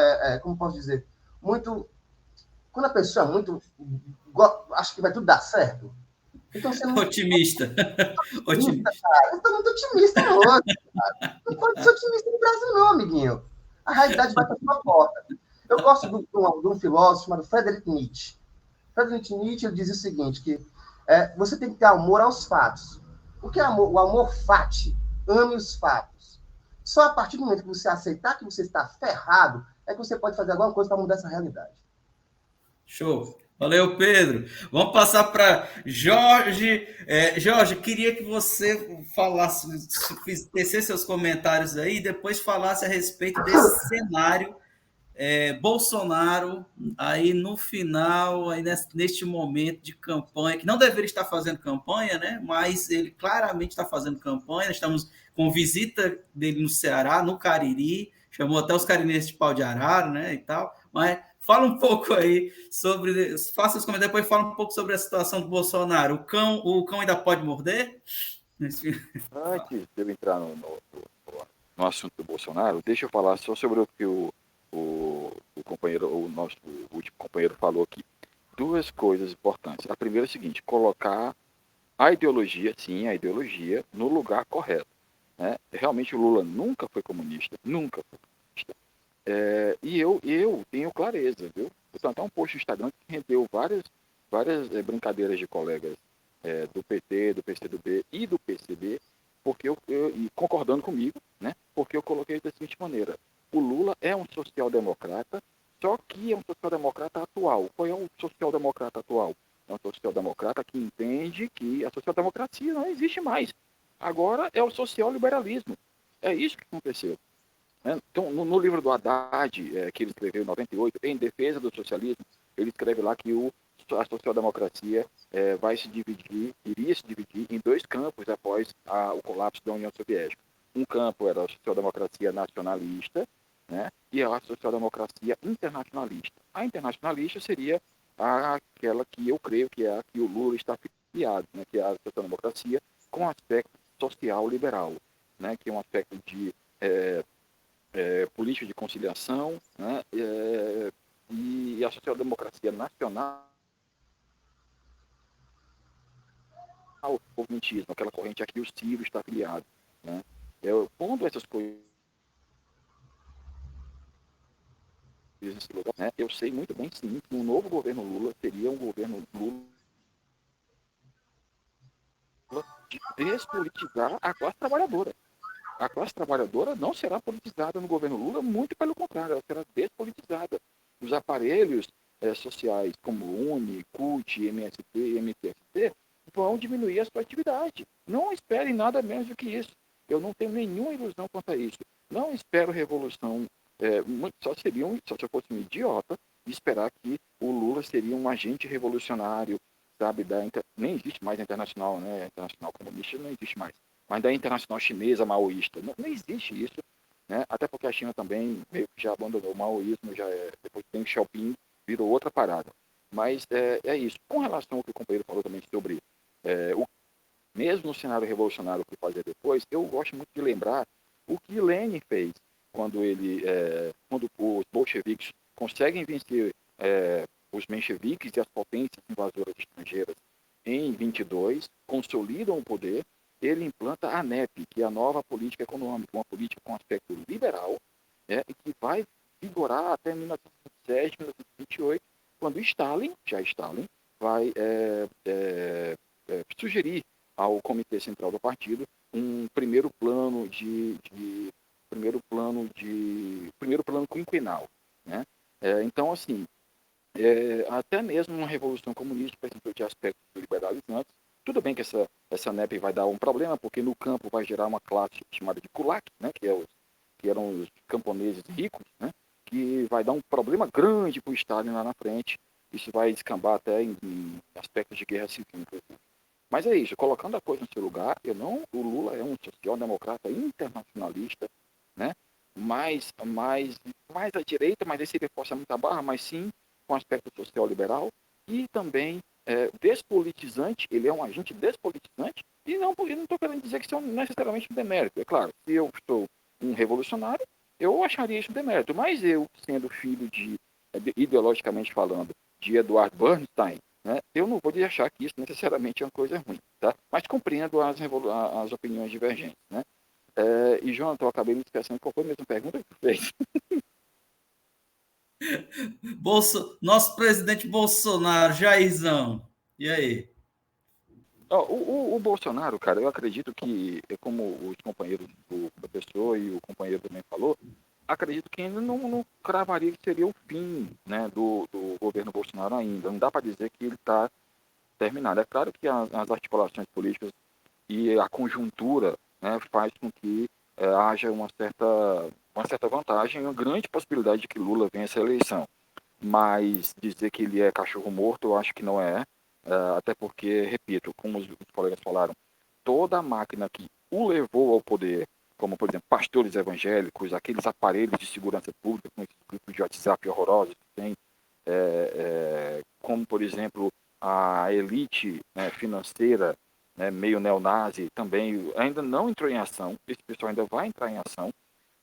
como posso dizer, muito... Quando a pessoa é muito... acha que vai tudo dar certo. Então, você não... Otimista. Cara. Eu estou muito otimista hoje, cara. Não pode ser otimista no Brasil, não, amiguinho. A realidade bate na sua porta. Eu gosto de um filósofo chamado Friedrich Nietzsche. Friedrich Nietzsche ele dizia o seguinte, que você tem que ter amor aos fatos. O que é amor? O amor fati. Ame os fatos. Só a partir do momento que você aceitar que você está ferrado, é que você pode fazer alguma coisa para mudar essa realidade. Show. Valeu, Pedro. Vamos passar para Jorge. Jorge, queria que você falasse, tecesse seus comentários aí e depois falasse a respeito desse cenário Bolsonaro aí no final, aí neste momento de campanha, que não deveria estar fazendo campanha, né? Mas ele claramente está fazendo campanha. Estamos com visita dele no Ceará, no Cariri, chamou até os carirenses de pau de arara, né? E tal, mas fala um pouco aí sobre. Faça os comentários, depois fala um pouco sobre a situação do Bolsonaro. O cão ainda pode morder? Antes de eu entrar no assunto do Bolsonaro, deixa eu falar só sobre o que o companheiro, o nosso último companheiro falou aqui. Duas coisas importantes. A primeira é a seguinte: colocar a ideologia, sim, a ideologia, no lugar correto. Né? Realmente o Lula nunca foi comunista, nunca foi comunista. E eu tenho clareza, viu? Eu tenho até um post no Instagram que rendeu várias brincadeiras de colegas do PT, do PCdoB e do PCB, porque e concordando comigo, né? Porque eu coloquei da seguinte maneira: o Lula é um social-democrata, só que é um social-democrata atual. Qual é o social-democrata atual? É um existe mais. Agora é o social-liberalismo. É isso que aconteceu. Né? Então, no livro do Haddad, que ele escreveu em 98, Em Defesa do Socialismo, ele escreve lá que a social-democracia iria se dividir em dois campos após o colapso da União Soviética. Um campo era a social-democracia nacionalista, né? E a social-democracia internacionalista. A internacionalista seria aquela que eu creio que é a que o Lula está filiado, né? Que é a social-democracia com aspecto social liberal, né? Que é um aspecto de política de conciliação, né? E a social-democracia nacional, o movimentismo, aquela corrente a que o Ciro está afiliado, né? Pondo essas coisas nesse lugar, né? Eu sei muito bem, sim, que um novo governo Lula seria um governo Lula de despolitizar a classe trabalhadora. A classe trabalhadora não será politizada no governo Lula, muito pelo contrário, ela será despolitizada. Os aparelhos sociais como UNE, CUT, MST e MTST vão diminuir a sua atividade. Não esperem nada menos do que isso. Eu não tenho nenhuma ilusão quanto a isso. Não espero revolução. Só se eu fosse um idiota, esperar que o Lula seria um agente revolucionário, sabe? Nem existe mais a Internacional, né? A Internacional Comunista não existe mais. Mas da Internacional Chinesa Maoísta. Não existe isso, né? Até porque a China também meio que já abandonou o maoísmo, depois tem o Xiaoping, virou outra parada. Mas é isso. Com relação ao que o companheiro falou também sobre mesmo no cenário revolucionário que fazer depois, eu gosto muito de lembrar o que Lenin fez quando os bolcheviques conseguem vencer os mencheviques e as potências invasoras estrangeiras em 22, consolidam o poder. Ele implanta a NEP, que é a nova política econômica, uma política com aspecto liberal, e que vai vigorar até 1927, 1928, quando Stalin vai sugerir ao Comitê Central do Partido um primeiro plano quinquenal, né? Então, assim, até mesmo uma revolução comunista precisou de aspectos liberalizantes. Tudo bem que essa NEP vai dar um problema, porque no campo vai gerar uma classe chamada de kulak, né, que eram os camponeses ricos, né, que vai dar um problema grande para o Stalin lá na frente. Isso vai descambar até em aspectos de guerra civil, inclusive. Mas é isso, colocando a coisa no seu lugar, o Lula é um social-democrata internacionalista, né, mais à direita, mas esse ele força muita barra, mas sim com aspecto social-liberal, e também despolitizante. Ele é um agente despolitizante, e não estou querendo dizer que isso é necessariamente um demérito. É claro, se eu sou um revolucionário, eu acharia isso um demérito, mas eu, sendo filho ideologicamente falando, de Eduardo Bernstein, né, eu não vou achar que isso necessariamente é uma coisa ruim, tá? Mas compreendo as opiniões divergentes, né? E, Jonathan, eu acabei me esquecendo qual foi a mesma pergunta que tu fez. Nosso presidente Bolsonaro, Jairzão. E aí? O Bolsonaro, cara, eu acredito que, como os companheiros do professor e o companheiro também falou, acredito que ainda não cravaria que seria o fim, né, do governo Bolsonaro ainda. Não dá para dizer que ele está terminado. É claro que as articulações políticas e a conjuntura, né, faz com que haja uma certa vantagem, uma grande possibilidade de que Lula vença a eleição. Mas dizer que ele é cachorro morto, eu acho que não é. Até porque, repito, como os colegas falaram, toda a máquina que o levou ao poder, como, por exemplo, pastores evangélicos, aqueles aparelhos de segurança pública, com esses grupos de WhatsApp horrorosos que tem, como, por exemplo, a elite, né, financeira, né, meio neonazi, também ainda não entrou em ação. Esse pessoal ainda vai entrar em ação,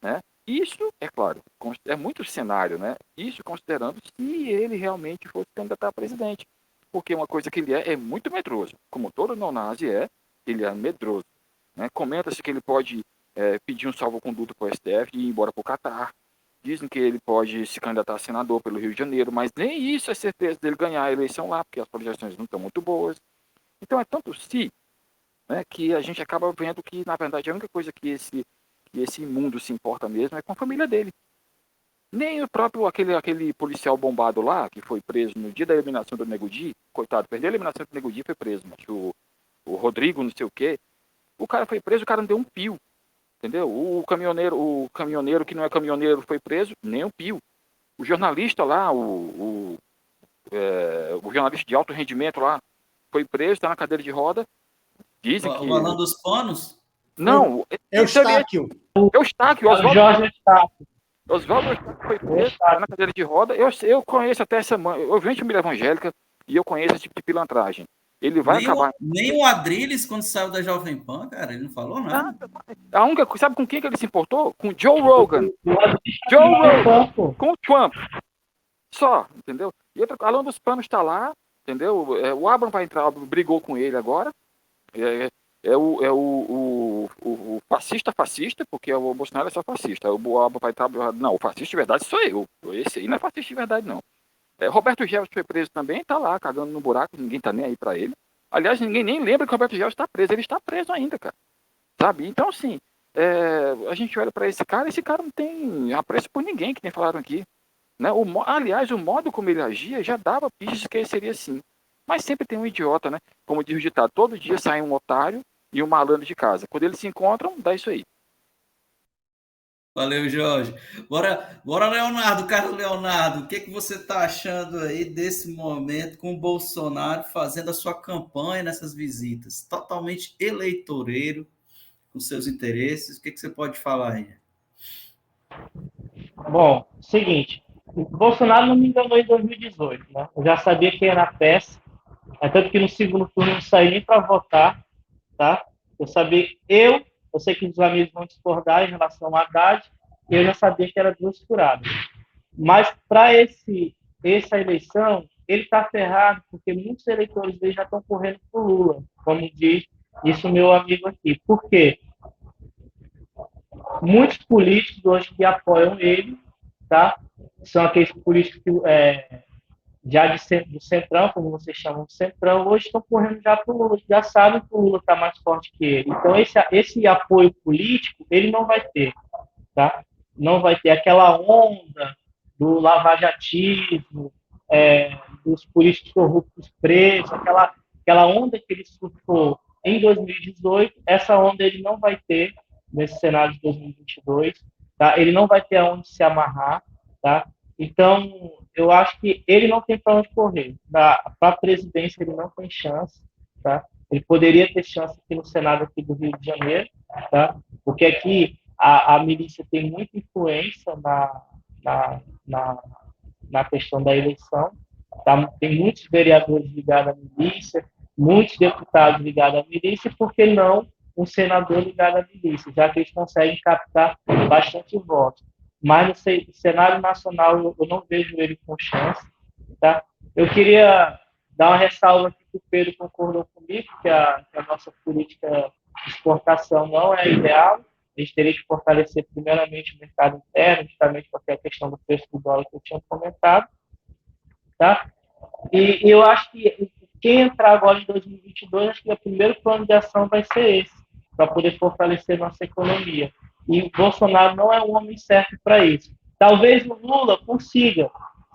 né? Isso, é claro, é muito cenário, né? Isso considerando se ele realmente fosse candidato a presidente. Porque uma coisa que ele é muito medroso. Como todo neonazi ele é medroso, né? Comenta-se que ele pode pedir um salvo-conduto para o STF e ir embora para o Catar. Dizem que ele pode se candidatar a senador pelo Rio de Janeiro, mas nem isso é certeza dele ganhar a eleição lá, porque as projeções não estão muito boas. Então é tanto se, né, que a gente acaba vendo que, na verdade, a única coisa que esse mundo se importa mesmo é com a família dele. Nem o próprio, aquele policial bombado lá, que foi preso no dia da eliminação do Nego Di, coitado, perdeu a eliminação do Nego Di e foi preso, mas o Rodrigo não sei o quê, O cara foi preso, o cara não deu um pio. Entendeu? O caminhoneiro que não é caminhoneiro foi preso, nem um pio. O jornalista lá, o jornalista de alto rendimento lá, foi preso, está na cadeira de roda. Dizem que... O Alan dos Panos? Não, Eustáquio. Eustáquio, Jorge Eustáquio. Oswaldo Eustáquio foi preso, está na cadeira de roda. Eu conheço até essa mãe. Eu venho de família evangélica e eu conheço esse tipo de pilantragem. Ele vai acabar... Nem o Adrilles, quando saiu da Jovem Pan, cara, ele não falou nada. Sabe com quem que ele se importou? Com Joe Rogan. Joe Rogan. Com o Trump. Só, entendeu? E outra, Alan dos Panos está lá, entendeu? O Abraham vai entrar, brigou com ele agora. O fascista, porque o Bolsonaro é só fascista. O Abraham vai entrar. Não, o fascista de verdade sou eu. Esse aí não é fascista de verdade, não. Roberto Jefferson foi preso também, está lá, cagando no buraco, ninguém está nem aí para ele. Aliás, ninguém nem lembra que o Roberto Jefferson está preso. Ele está preso ainda, cara. Sabe? Então, assim, a gente olha para esse cara não tem apreço por ninguém, que nem falaram aqui. Né? Aliás, o modo como ele agia já dava pistas que ele seria assim. Mas sempre tem um idiota, né? Como diz o ditado, todo dia sai um otário e um malandro de casa. Quando eles se encontram, dá isso aí. Valeu, Jorge. Bora, Leonardo, Carlos Leonardo, o que você está achando aí desse momento com o Bolsonaro fazendo a sua campanha nessas visitas? Totalmente eleitoreiro, com seus interesses. O que você pode falar aí? Bom, seguinte, o Bolsonaro não me enganou em 2018, né? Eu já sabia que ia na peça, tanto que no segundo turno eu não saí nem para votar, tá? Eu sei que os amigos vão discordar em relação ao Haddad, e eu já sabia que era duas furadas. Mas para essa eleição, ele está ferrado, porque muitos eleitores dele já estão correndo por Lula, como diz isso meu amigo aqui. Por quê? Muitos políticos hoje que apoiam ele, tá? São aqueles políticos que, já do Centrão, como vocês chamam de Centrão, hoje estão correndo já para o Lula, já sabem que o Lula está mais forte que ele. Então, esse apoio político, ele não vai ter, tá? Não vai ter aquela onda do lavajatismo, dos políticos corruptos presos, aquela onda que ele surfou em 2018, essa onda ele não vai ter nesse cenário de 2022, tá? Ele não vai ter aonde se amarrar, tá? Então, eu acho que ele não tem para onde correr. Para a presidência, ele não tem chance, tá? Ele poderia ter chance aqui no Senado aqui do Rio de Janeiro, tá? Porque aqui a milícia tem muita influência na questão da eleição, tá? Tem muitos vereadores ligados à milícia, muitos deputados ligados à milícia, por que não um senador ligado à milícia, já que eles conseguem captar bastante votos. Mas no cenário nacional eu não vejo ele com chance. Tá? Eu queria dar uma ressalva aqui que o Pedro concordou comigo, que a nossa política de exportação não é ideal. A gente teria que fortalecer primeiramente o mercado interno, justamente porque a questão do preço do dólar que eu tinha comentado. Tá? E eu acho que quem entrar agora em 2022, acho que o primeiro plano de ação vai ser esse, para poder fortalecer nossa economia. E o Bolsonaro não é o homem certo para isso. Talvez o Lula consiga,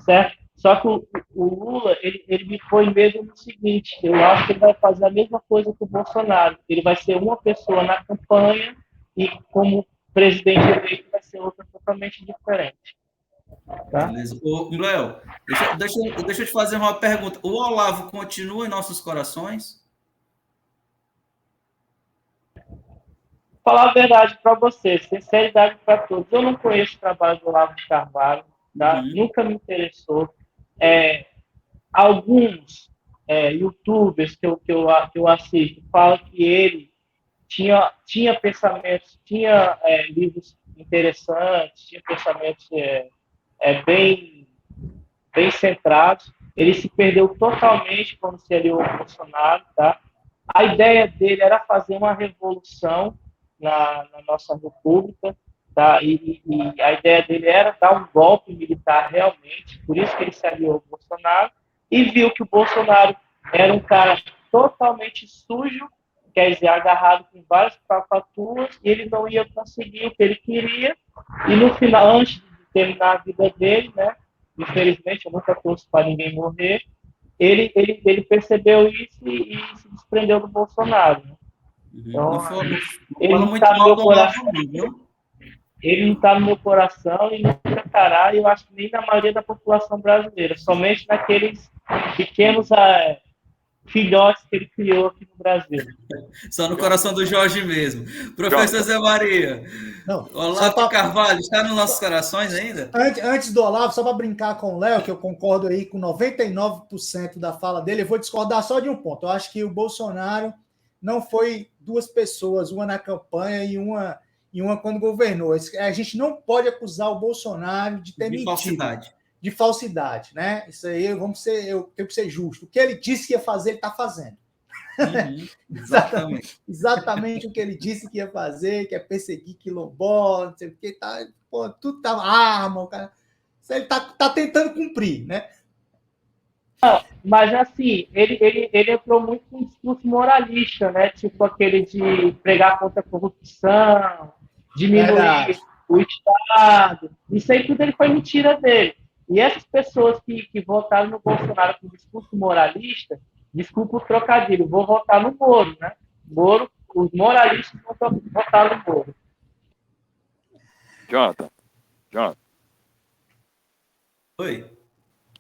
certo? Só que o Lula, ele me põe medo no seguinte, eu acho que ele vai fazer a mesma coisa que o Bolsonaro. Ele vai ser uma pessoa na campanha e como presidente eleito vai ser outra totalmente diferente. Tá? Beleza. Ô, Léo, deixa eu te fazer uma pergunta. O Olavo continua em nossos corações? Falar a verdade para você, sinceridade para todos. Eu não conheço o trabalho do Olavo de Carvalho, tá? Nunca me interessou. Alguns youtubers que eu assisto falam que ele tinha pensamentos, tinha livros interessantes, tinha pensamentos bem centrados. Ele se perdeu totalmente quando se aliou ao Bolsonaro, tá? A ideia dele era fazer uma revolução na nossa república, tá? E a ideia dele era dar um golpe militar realmente, por isso que ele se aliou ao Bolsonaro, e viu que o Bolsonaro era um cara totalmente sujo, quer dizer, agarrado com várias falcatruas, e ele não ia conseguir o que ele queria, e no final, antes de terminar a vida dele, né, infelizmente, eu nunca torço para ninguém morrer, ele percebeu isso e se desprendeu do Bolsonaro, né? Então, Não, ele fala não muito está no mal meu do Olavo, coração, não, viu? ele não está no meu coração e nunca estará, e eu acho que nem na maioria da população brasileira, somente naqueles pequenos filhotes que ele criou aqui no Brasil. Só no coração do Jorge mesmo. Professor Jonathan, Zé Maria, Não, só Olavo de para Carvalho, está nos nossos corações ainda? antes do Olavo, só para brincar com o Léo, que eu concordo aí com 99% da fala dele, eu vou discordar só de um ponto. Eu acho que o Bolsonaro não foi duas pessoas, uma na campanha e uma quando governou. A gente não pode acusar o Bolsonaro de ter De mentido, falsidade. de falsidade, né? Isso aí eu tenho que ser justo. O que ele disse que ia fazer, ele está fazendo. Exatamente. Exatamente o que ele disse que ia fazer, que é perseguir quilombola, não sei o que, tá, pô, tudo tá arma, o cara. Isso ele tá tentando cumprir, né? Mas, assim, ele entrou muito com um discurso moralista, né? Tipo aquele de pregar contra a corrupção, Verdade. diminuir o Estado. Isso aí tudo ele foi mentira dele. E essas pessoas que votaram no Bolsonaro com discurso moralista, desculpa o trocadilho, vou votar no Moro, né? Moro, os moralistas votaram no Moro. Jonathan, Jonathan, Oi.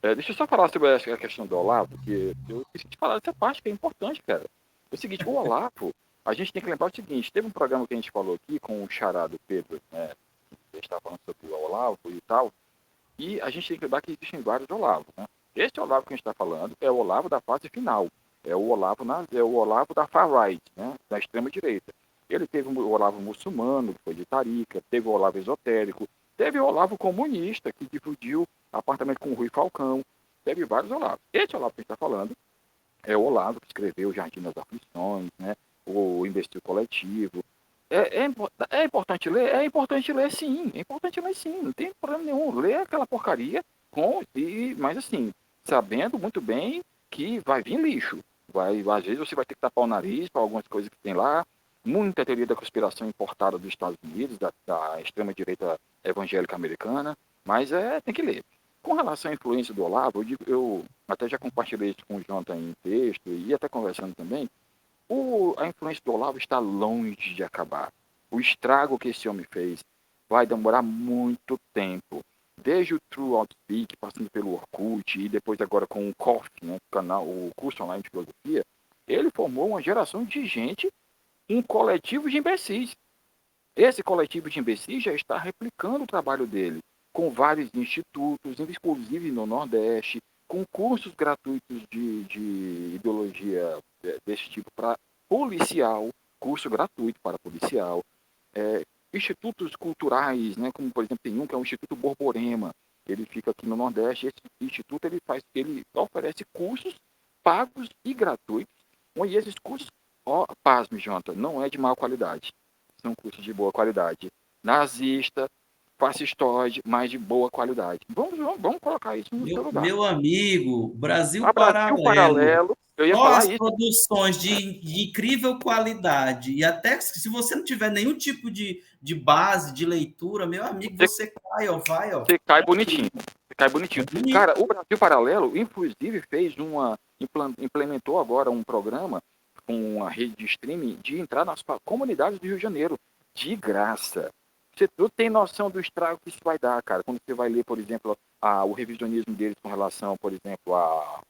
deixa eu só falar sobre a questão do Olavo, porque eu esqueci de falar dessa parte que é importante, cara. É o seguinte, o Olavo, a gente tem que lembrar o seguinte, teve um programa que a gente falou aqui com o Xará do Pedro, né? A gente estava falando sobre o Olavo e tal, e a gente tem que lembrar que existem vários Olavos, né? Esse Olavo que a gente está falando é o Olavo da fase final, é o Olavo da far-right, né? Da extrema-direita. Ele teve o Olavo muçulmano, que foi de Tarica, teve o Olavo esotérico, teve o Olavo comunista, que dividiu apartamento com o Rui Falcão, teve vários Olavos. Esse Olavo que a gente está falando é o Olavo que escreveu o Jardim das Aflições, né? O Imbecil Coletivo. É importante ler? É importante ler sim, não tem problema nenhum. Lê aquela porcaria, mas assim, sabendo muito bem que vai vir lixo. Às vezes você vai ter que tapar o nariz para algumas coisas que tem lá. Muita teoria da conspiração importada dos Estados Unidos, da extrema-direita evangélica americana, mas tem que ler. Com relação à influência do Olavo, eu até já compartilhei isso com o Jonathan em texto e até conversando também. A influência do Olavo está longe de acabar. O estrago que esse homem fez vai demorar muito tempo. Desde o True Outspeak, passando pelo Orkut e depois agora com o COF, né, o curso online de filosofia, ele formou uma geração de gente, um coletivo de imbecis. Esse coletivo de imbecis já está replicando o trabalho dele, com vários institutos, inclusive no Nordeste, com cursos gratuitos de ideologia desse tipo para policial, curso gratuito para policial, institutos culturais, né, como por exemplo tem um que é o Instituto Borborema, ele fica aqui no Nordeste. Esse instituto ele oferece cursos pagos e gratuitos, e esses cursos, pasme, Jonathan, não é de má qualidade, são cursos de boa qualidade, nazista, fascistoide, mas de boa qualidade. Vamos colocar isso no seu lugar. Meu amigo, Brasil Brasil Paralelo. Paralelo, eu ia Só falar as isso. produções de incrível qualidade. E até se você não tiver nenhum tipo de base, de leitura, meu amigo, você cai, ó, vai, ó. Você cai bonitinho. Você cai bonitinho. Cara, o Brasil Paralelo, inclusive, implementou agora um programa com uma rede de streaming de entrar nas comunidades do Rio de Janeiro, de graça. Você não tem noção do estrago que isso vai dar, cara, quando você vai ler, por exemplo, o revisionismo deles com relação, por exemplo,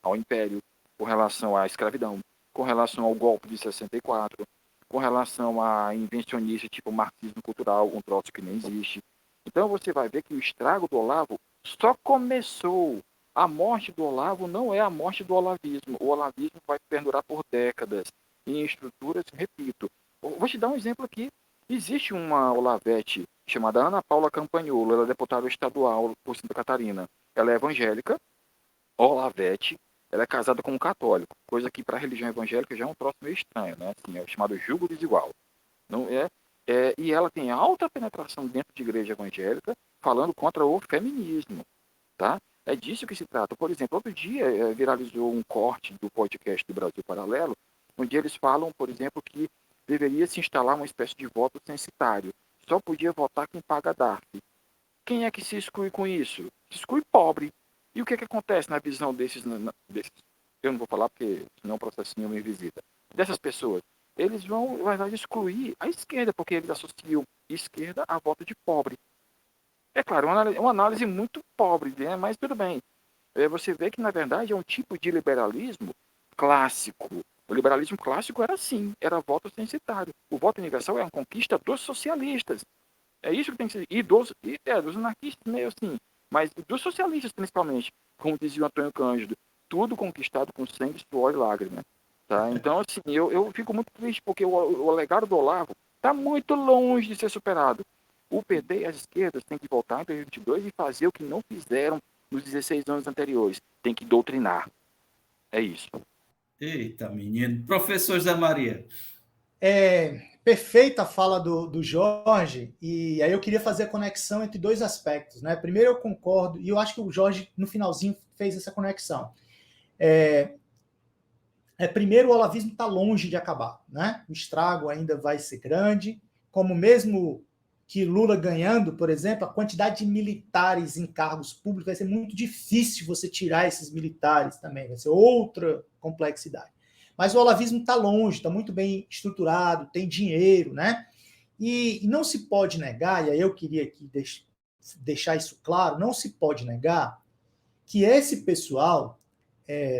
ao Império, com relação à escravidão, com relação ao golpe de 64, com relação a invencionista tipo marxismo cultural, um troço que nem existe. Então você vai ver que o estrago do Olavo só começou. A morte do Olavo não é a morte do olavismo. O olavismo vai perdurar por décadas em estruturas, repito. Vou te dar um exemplo aqui. Existe uma olavete chamada Ana Paula Campagnolo, ela é deputada estadual por Santa Catarina. Ela é evangélica, olavete, ela é casada com um católico, coisa que para a religião evangélica já é um troço meio estranho, né? Assim, é chamado julgo desigual. Não e ela tem alta penetração dentro de igreja evangélica, falando contra o feminismo, tá? É disso que se trata. Por exemplo, outro dia viralizou um corte do podcast do Brasil Paralelo, onde eles falam, por exemplo, que deveria se instalar uma espécie de voto censitário. Só podia votar quem paga DARF. Quem é que se exclui com isso? Se exclui pobre. E o que acontece na visão desses? Eu não vou falar porque senão o processinho me visita. Dessas pessoas. eles vão, na verdade, excluir a esquerda, porque eles associam esquerda a voto de pobre. É claro, uma análise muito pobre, né? Mas tudo bem. Você vê que, na verdade, é um tipo de liberalismo clássico. O liberalismo clássico era assim, era voto censitário. O voto universal é uma conquista dos socialistas. É isso que tem que ser. Dos anarquistas, meio assim. Mas dos socialistas, principalmente. Como dizia o Antônio Cândido. Tudo conquistado com sangue, suor e lágrimas. Tá? Então, assim, eu fico muito triste porque o legado do Olavo está muito longe de ser superado. O PT e as esquerdas têm que voltar em 2022 e fazer o que não fizeram nos 16 anos anteriores. Tem que doutrinar. É isso. Eita, menino. Professor Zé Maria. Perfeita a fala do Jorge, e aí eu queria fazer a conexão entre dois aspectos. Né? Primeiro, eu concordo, e eu acho que o Jorge, no finalzinho, fez essa conexão. Primeiro, o olavismo está longe de acabar. Né? O estrago ainda vai ser grande, como mesmo que Lula ganhando, por exemplo, a quantidade de militares em cargos públicos vai ser muito difícil você tirar esses militares também, vai ser outra complexidade. Mas o olavismo está longe, está muito bem estruturado, tem dinheiro, né? E não se pode negar, e aí eu queria aqui deixar isso claro, não se pode negar que esse pessoal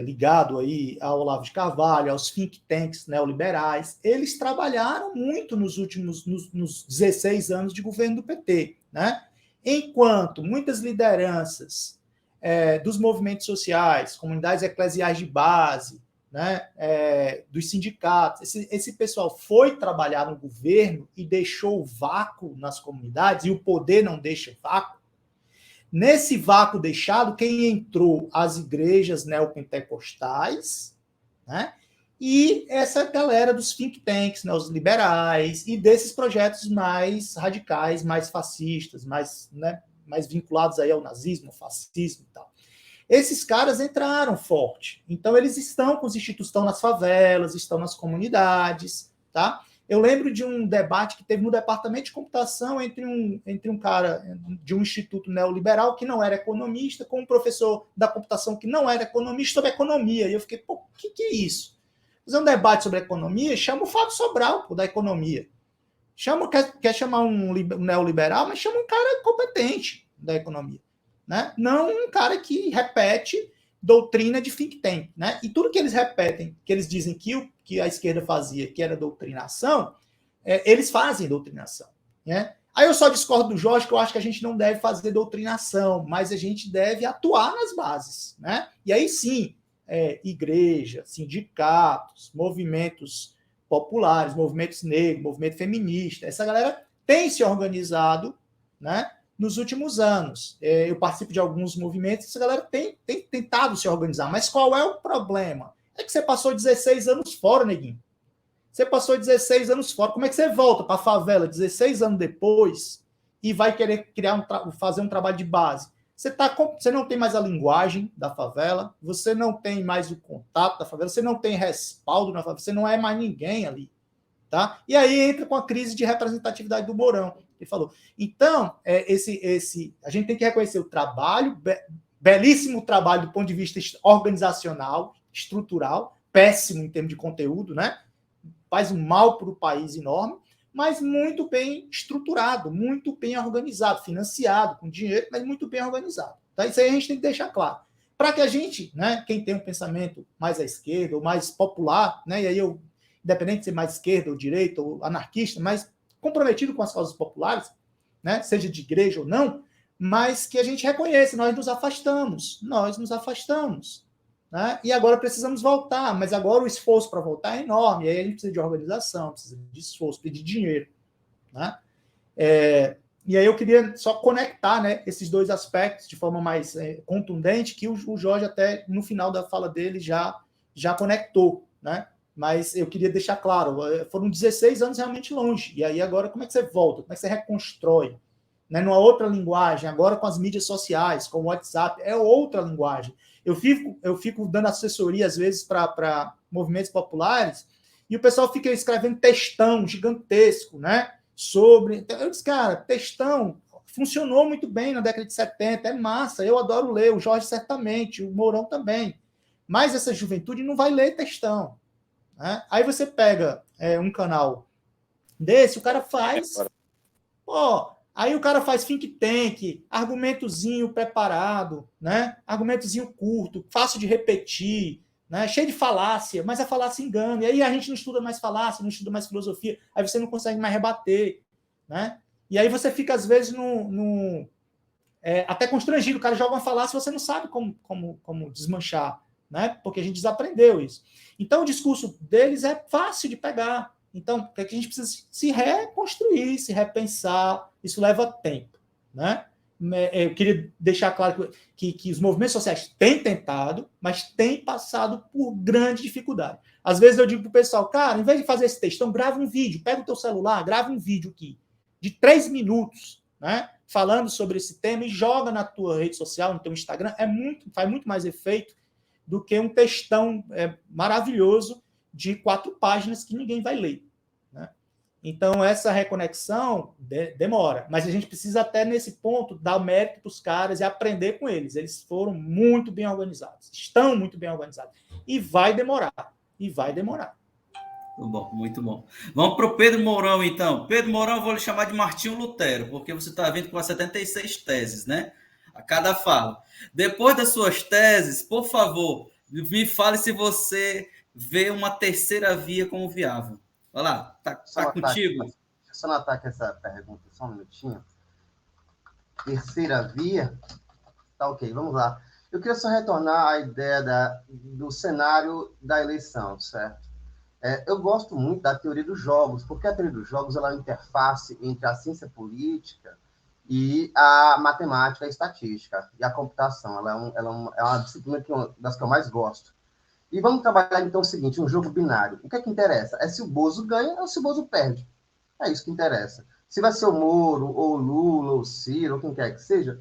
ligado aí ao Olavo de Carvalho, aos think tanks neoliberais, eles trabalharam muito nos últimos nos 16 anos de governo do PT, né? Enquanto muitas lideranças dos movimentos sociais, comunidades eclesiais de base, né, dos sindicatos, esse pessoal foi trabalhar no governo e deixou o vácuo nas comunidades, e o poder não deixa vácuo. Nesse vácuo deixado, quem entrou? As igrejas neopentecostais, né? E essa galera dos think tanks, né, os liberais, e desses projetos mais radicais, mais fascistas, mais vinculados aí ao nazismo, ao fascismo e tal. Esses caras entraram forte. Então, eles estão com os institutos, estão nas favelas, estão nas comunidades, tá? Eu lembro de um debate que teve no departamento de computação entre um cara de um instituto neoliberal que não era economista, com um professor da computação que não era economista, sobre economia. E eu fiquei, o que é isso? Fazer um debate sobre economia, chama o Fábio Sobral, da economia. Quer chamar um neoliberal, mas chama um cara competente da economia. Né? Não um cara que repete doutrina de think tank. Né? E tudo que eles repetem, que eles dizem que a esquerda fazia, que era doutrinação, eles fazem doutrinação. Né? Aí eu só discordo do Jorge, que eu acho que a gente não deve fazer doutrinação, mas a gente deve atuar nas bases. Né? E aí sim, igreja, sindicatos, movimentos populares, movimentos negros, movimento feminista, essa galera tem se organizado, né, nos últimos anos. Eu participo de alguns movimentos, essa galera tem tentado se organizar. Mas qual é o problema? É que você passou 16 anos fora, neguinho. Você passou 16 anos fora. Como é que você volta para a favela 16 anos depois e vai querer fazer um trabalho de base? Você não tem mais a linguagem da favela, você não tem mais o contato da favela, você não tem respaldo na favela, você não é mais ninguém ali. Tá? E aí entra com a crise de representatividade do Mourão. Ele falou. Então, a gente tem que reconhecer o trabalho, belíssimo trabalho do ponto de vista organizacional, estrutural, péssimo em termos de conteúdo, né? Faz um mal para o país enorme, mas muito bem estruturado, muito bem organizado, financiado, com dinheiro, mas muito bem organizado. Tá? Isso aí a gente tem que deixar claro. Para que a gente, né, quem tem um pensamento mais à esquerda, ou mais popular, né, e aí independente de ser mais esquerda ou direita ou anarquista, mas comprometido com as causas populares, né, seja de igreja ou não, mas que a gente reconheça, nós nos afastamos. Né, e agora precisamos voltar, mas agora o esforço para voltar é enorme, e aí a gente precisa de organização, precisa de esforço, precisa de dinheiro. Né? E aí eu queria só conectar, né, esses dois aspectos de forma mais contundente, que o Jorge até no final da fala dele já conectou, né? Mas eu queria deixar claro, foram 16 anos realmente longe. E aí agora como é que você volta? Como é que você reconstrói? Né? Numa outra linguagem, agora com as mídias sociais, com o WhatsApp, é outra linguagem. Eu fico dando assessoria, às vezes, para movimentos populares, e o pessoal fica escrevendo textão gigantesco, né? Eu disse, cara, textão funcionou muito bem na década de 70, é massa, eu adoro ler, o Jorge certamente, o Mourão também. Mas essa juventude não vai ler textão. né? Aí você pega um canal desse, o cara faz... Pô, aí o cara faz think tank, argumentozinho preparado, né? Argumentozinho curto, fácil de repetir, né? Cheio de falácia, mas a falácia engana. E aí a gente não estuda mais falácia, não estuda mais filosofia, aí você não consegue mais rebater, né? E aí você fica, às vezes, até constrangido. O cara joga uma falácia, você não sabe como desmanchar, né? Porque a gente desaprendeu isso. Então, o discurso deles é fácil de pegar. Então, o que a gente precisa se reconstruir, se repensar, isso leva tempo, né? Eu queria deixar claro que os movimentos sociais têm tentado, mas têm passado por grande dificuldade. Às vezes eu digo para o pessoal, cara, em vez de fazer esse texto, então grava um vídeo, pega o teu celular, grava um vídeo aqui, de 3 minutos, né? Falando sobre esse tema e joga na tua rede social, no teu Instagram, faz muito mais efeito do que um textão maravilhoso de 4 páginas que ninguém vai ler, né? Então, essa reconexão demora, mas a gente precisa até nesse ponto dar o mérito para os caras e aprender com eles. Eles foram muito bem organizados, estão muito bem organizados, e vai demorar. Muito bom, muito bom. Vamos para o Pedro Mourão, então. Pedro Mourão, eu vou lhe chamar de Martinho Lutero, porque você está vindo com as 76 teses, né? A cada fala. Depois das suas teses, por favor, me fale se você vê uma terceira via como viável. Vai lá, tá contigo. Deixa eu só anotar aqui essa pergunta, só um minutinho. Terceira via? Tá ok, vamos lá. Eu queria só retornar à ideia do cenário da eleição, certo? Eu gosto muito da teoria dos jogos, porque a teoria dos jogos ela é uma interface entre a ciência política e a matemática, a estatística e a computação. Ela é uma disciplina das que eu mais gosto. E vamos trabalhar, então, o seguinte, um jogo binário. O que é que interessa? É se o Bozo ganha ou se o Bozo perde. É isso que interessa. Se vai ser o Moro, ou o Lula, ou o Ciro, ou quem quer que seja,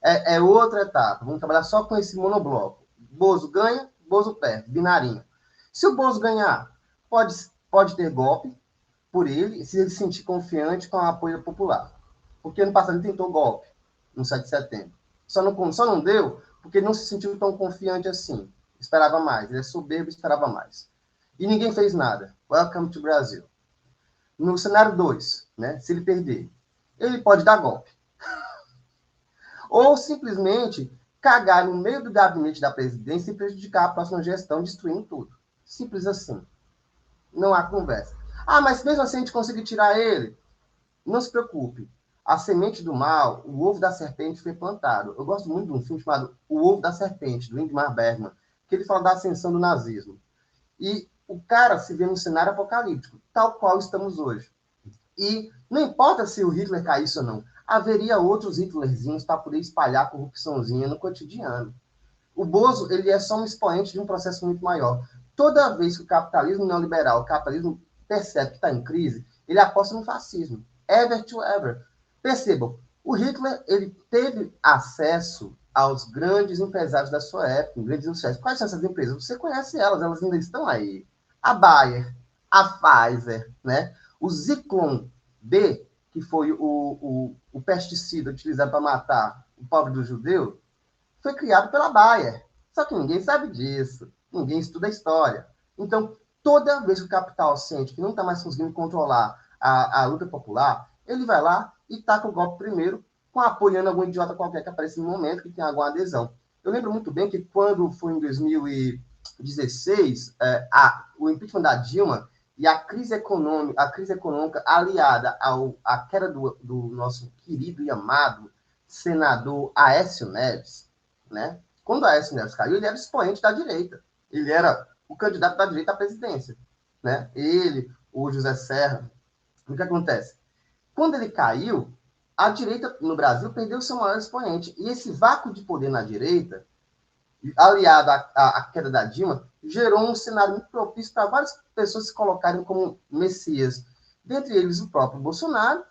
é outra etapa. Vamos trabalhar só com esse monobloco. Bozo ganha, Bozo perde. Binarinho. Se o Bozo ganhar, pode ter golpe por ele, se ele se sentir confiante com o apoio popular. Porque ano passado ele tentou golpe, no 7 de setembro. Só não deu porque ele não se sentiu tão confiante assim. Esperava mais. Ele é soberbo e esperava mais. E ninguém fez nada. Welcome to Brasil. No cenário 2, né, se ele perder, ele pode dar golpe. Ou simplesmente cagar no meio do gabinete da presidência e prejudicar a próxima gestão, destruindo tudo. Simples assim. Não há conversa. Ah, mas mesmo assim a gente conseguir tirar ele? Não se preocupe. A semente do mal, o ovo da serpente foi plantado. Eu gosto muito de um filme chamado O Ovo da Serpente, do Ingmar Bergman, que ele fala da ascensão do nazismo. E o cara se vê num cenário apocalíptico, tal qual estamos hoje. E não importa se o Hitler caísse ou não, haveria outros Hitlerzinhos para poder espalhar a corrupçãozinha no cotidiano. O Bozo, ele é só um expoente de um processo muito maior. Toda vez que o capitalismo neoliberal, o capitalismo percebe que está em crise, ele aposta no fascismo. Ever to ever. Percebam, o Hitler, ele teve acesso aos grandes empresários da sua época, grandes industriais. Quais são essas empresas? Você conhece elas ainda estão aí. A Bayer, a Pfizer, né? O Zyklon B, que foi o pesticida utilizado para matar o pobre do judeu, foi criado pela Bayer. Só que ninguém sabe disso. Ninguém estuda a história. Então, toda vez que o capital sente que não está mais conseguindo controlar a luta popular, ele vai lá e taca o golpe primeiro, apoiando algum idiota qualquer que apareça no momento, que tem alguma adesão. Eu lembro muito bem que quando foi em 2016, o impeachment da Dilma e a crise econômica aliada à queda do nosso querido e amado senador Aécio Neves, né? Quando Aécio Neves caiu, ele era expoente da direita. Ele era o candidato da direita à presidência, né? Ele, o José Serra. O que acontece? Quando ele caiu, a direita no Brasil perdeu seu maior expoente. E esse vácuo de poder na direita, aliado à queda da Dilma, gerou um cenário muito propício para várias pessoas se colocarem como messias. Dentre eles, o próprio Bolsonaro.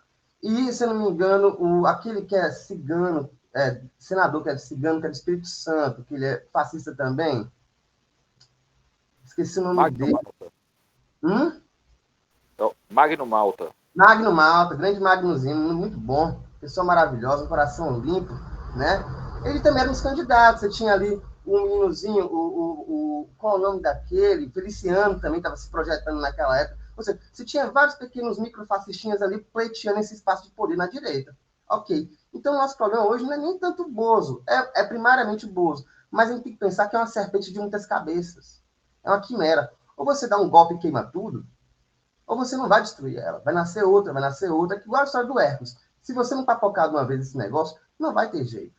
E, se eu não me engano, aquele que é cigano, senador que é cigano, que é do Espírito Santo, que ele é fascista também. Esqueci o nome dele. Magno Malta. Magno Malta, grande Magnozinho, muito bom, pessoa maravilhosa, um coração limpo, né? Ele também era um dos candidatos, você tinha ali o meninozinho, qual é o nome daquele? Feliciano também estava se projetando naquela época. Ou seja, você tinha vários pequenos microfascistinhas ali pleiteando esse espaço de poder na direita. Ok. Então, o nosso problema hoje não é nem tanto o Bozo, é primariamente o Bozo. Mas a gente tem que pensar que é uma serpente de muitas cabeças. É uma quimera. Ou você dá um golpe e queima tudo, ou você não vai destruir ela. Vai nascer outra, igual a história do Hércules. Se você não papocar de uma vez esse negócio, não vai ter jeito.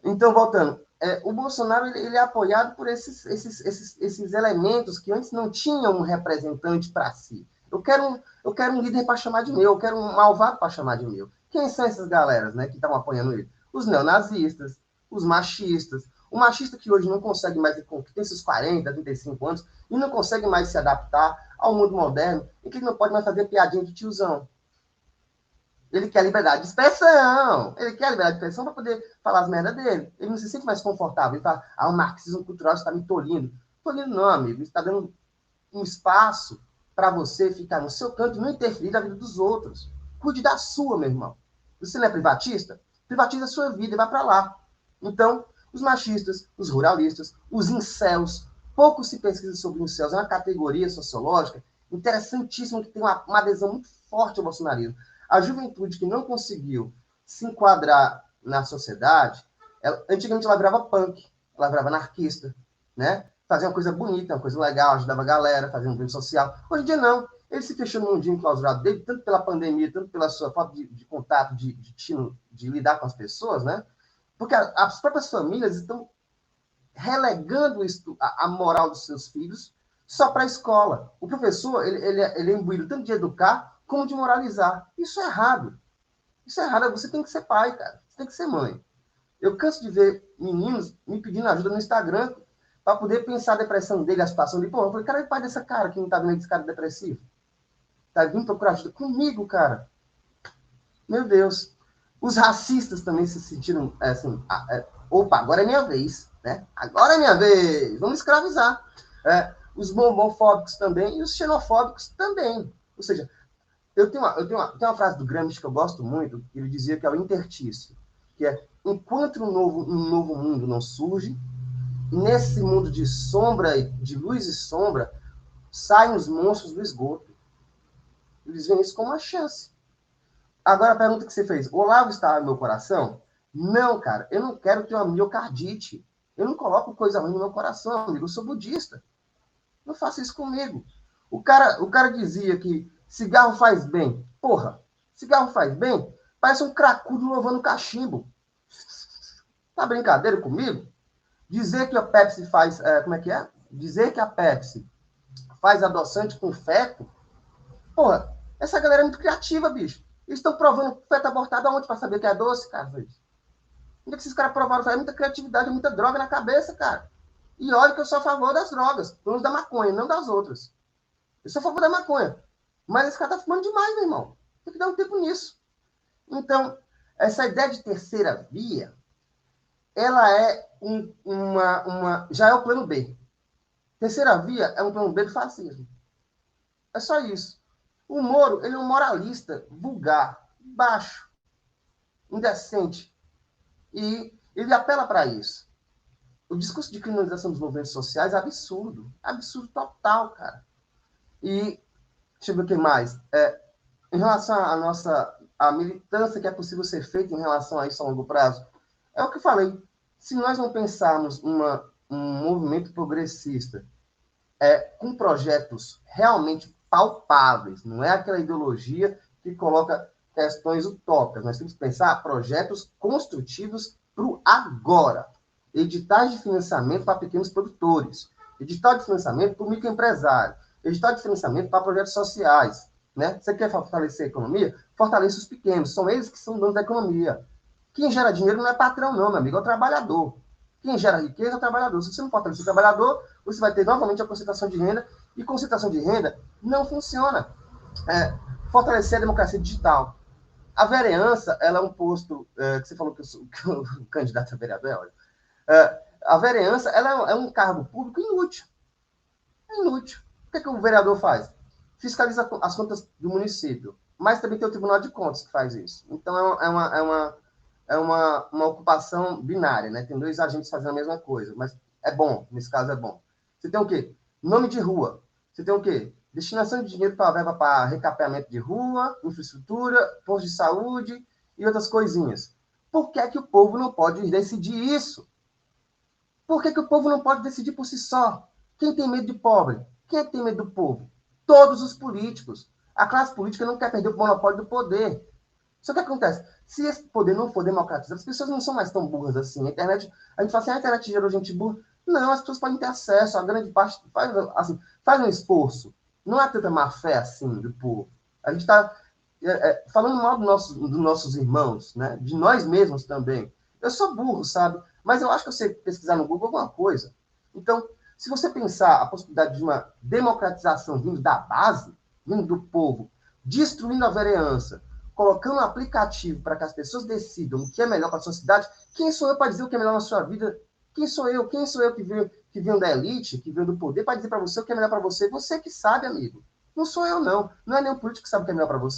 Então, voltando, o Bolsonaro ele é apoiado por esses elementos que antes não tinham um representante para si. Eu quero um líder para chamar de meu, eu quero um malvado para chamar de meu. Quem são essas galeras, né, que estão apoiando ele? Os neonazistas, os machistas. O machista que hoje não consegue mais, que tem seus 40, 35 anos, e não consegue mais se adaptar ao mundo moderno, e que ele não pode mais fazer piadinha de tiozão. Ele quer liberdade de expressão. Ele quer liberdade de expressão para poder falar as merdas dele. Ele não se sente mais confortável. Ele fala, o marxismo cultural está me tolhindo. Tolhindo não, amigo. Ele está dando um espaço para você ficar no seu canto e não interferir na vida dos outros. Cuide da sua, meu irmão. Você não é privatista? Privatiza a sua vida e vai para lá. Então, os machistas, os ruralistas, os incels, pouco se pesquisa sobre incels. É uma categoria sociológica interessantíssima que tem uma adesão muito forte ao bolsonarismo. A juventude que não conseguiu se enquadrar na sociedade, antigamente ela virava punk, ela virava anarquista, né? Fazia uma coisa bonita, uma coisa legal, ajudava a galera, fazia um bem social. Hoje em dia, não. Ele se fechou no mundinho enclausurado dele, tanto pela pandemia, tanto pela sua falta de contato, de lidar com as pessoas, né? Porque as próprias famílias estão relegando a moral dos seus filhos só para a escola. O professor, ele é imbuído tanto de educar como de moralizar. Isso é errado. Isso é errado. Você tem que ser pai, cara. Você tem que ser mãe. Eu canso de ver meninos me pedindo ajuda no Instagram para poder pensar a depressão dele, a situação dele. Pô, eu falei, cara, é pai dessa cara que não tá vendo esse cara depressivo. Tá vindo procurar ajuda comigo, cara. Meu Deus. Os racistas também se sentiram assim, opa, agora é minha vez, né? Agora é minha vez. Vamos escravizar. Os bombofóbicos também e os xenofóbicos também. Ou seja, eu tenho uma frase do Gramsci que eu gosto muito, ele dizia que é o interstício, que é, enquanto um novo mundo não surge, nesse mundo de sombra, de luz e sombra, saem os monstros do esgoto. Eles veem isso como uma chance. Agora a pergunta que você fez, Olavo está no meu coração? Não, cara, eu não quero ter uma miocardite. Eu não coloco coisa ruim no meu coração, amigo, eu sou budista. Não faça isso comigo. O cara dizia que cigarro faz bem. Porra, cigarro faz bem? Parece um cracudo louvando cachimbo. Tá brincadeira comigo? Dizer que a Pepsi faz... como é que é? Dizer que a Pepsi faz adoçante com feto? Porra, essa galera é muito criativa, bicho. Eles estão provando feto abortado aonde para saber que é doce, cara? Onde é que esses caras provaram? É muita criatividade, muita droga na cabeça, cara. E olha que eu sou a favor das drogas. Pelo menos da maconha, não das outras. Eu sou a favor da maconha. Mas esse cara tá fumando demais, meu irmão. Tem que dar um tempo nisso. Então, essa ideia de terceira via, ela é já é o plano B. Terceira via é um plano B do fascismo. É só isso. O Moro, ele é um moralista vulgar, baixo, indecente. E ele apela para isso. O discurso de criminalização dos movimentos sociais é absurdo. Absurdo total, cara. E, deixa eu ver o que mais. Em relação à militância que é possível ser feita em relação a isso a longo prazo, é o que eu falei. Se nós não pensarmos um movimento progressista com projetos realmente palpáveis, não é aquela ideologia que coloca questões utópicas, nós temos que pensar projetos construtivos para o agora. Editais de financiamento para pequenos produtores, edital de financiamento para o microempresário, edital de financiamento para projetos sociais. Né? Você quer fortalecer a economia? Fortaleça os pequenos, são eles que são donos da economia. Quem gera dinheiro não é patrão, não, meu amigo, é o trabalhador. Quem gera riqueza é o trabalhador. Se você não fortalecer o trabalhador, você vai ter novamente a concentração de renda, e concentração de renda não funciona. Fortalecer a democracia digital. A vereança, ela é um posto, que você falou que eu sou candidato a vereador, olha. A vereança, ela é um cargo público inútil. É inútil. O que o vereador faz? Fiscaliza as contas do município. Mas também tem o Tribunal de Contas que faz isso. Então, é é uma ocupação binária, né? Tem dois agentes fazendo a mesma coisa, mas é bom, nesse caso é bom. Você tem o quê? Nome de rua. Você tem o quê? Destinação de dinheiro para verba para recapeamento de rua, infraestrutura, posto de saúde e outras coisinhas. Por que é que o povo não pode decidir isso? Por que o povo não pode decidir por si só? Quem tem medo de pobre? Quem é que tem medo do povo? Todos os políticos. A classe política não quer perder o monopólio do poder. Só que acontece, se esse poder não for democratizado, as pessoas não são mais tão burras assim. A internet, a gente fala assim, a internet gerou gente burra. Não, as pessoas podem ter acesso, a grande parte faz um esforço. Não há tanta má fé assim do povo. A gente está falando mal dos nossos irmãos, né? De nós mesmos também. Eu sou burro, sabe? Mas eu acho que eu sei pesquisar no Google alguma coisa. Então, se você pensar a possibilidade de uma democratização vindo da base, vindo do povo, destruindo a vereança, colocando um aplicativo para que as pessoas decidam o que é melhor para a sua cidade, quem sou eu para dizer o que é melhor na sua vida? Quem sou eu? Quem sou eu que veio da elite, que veio do poder, para dizer para você o que é melhor para você? Você que sabe, amigo. Não sou eu, não. Não é nenhum político que sabe o que é melhor para você.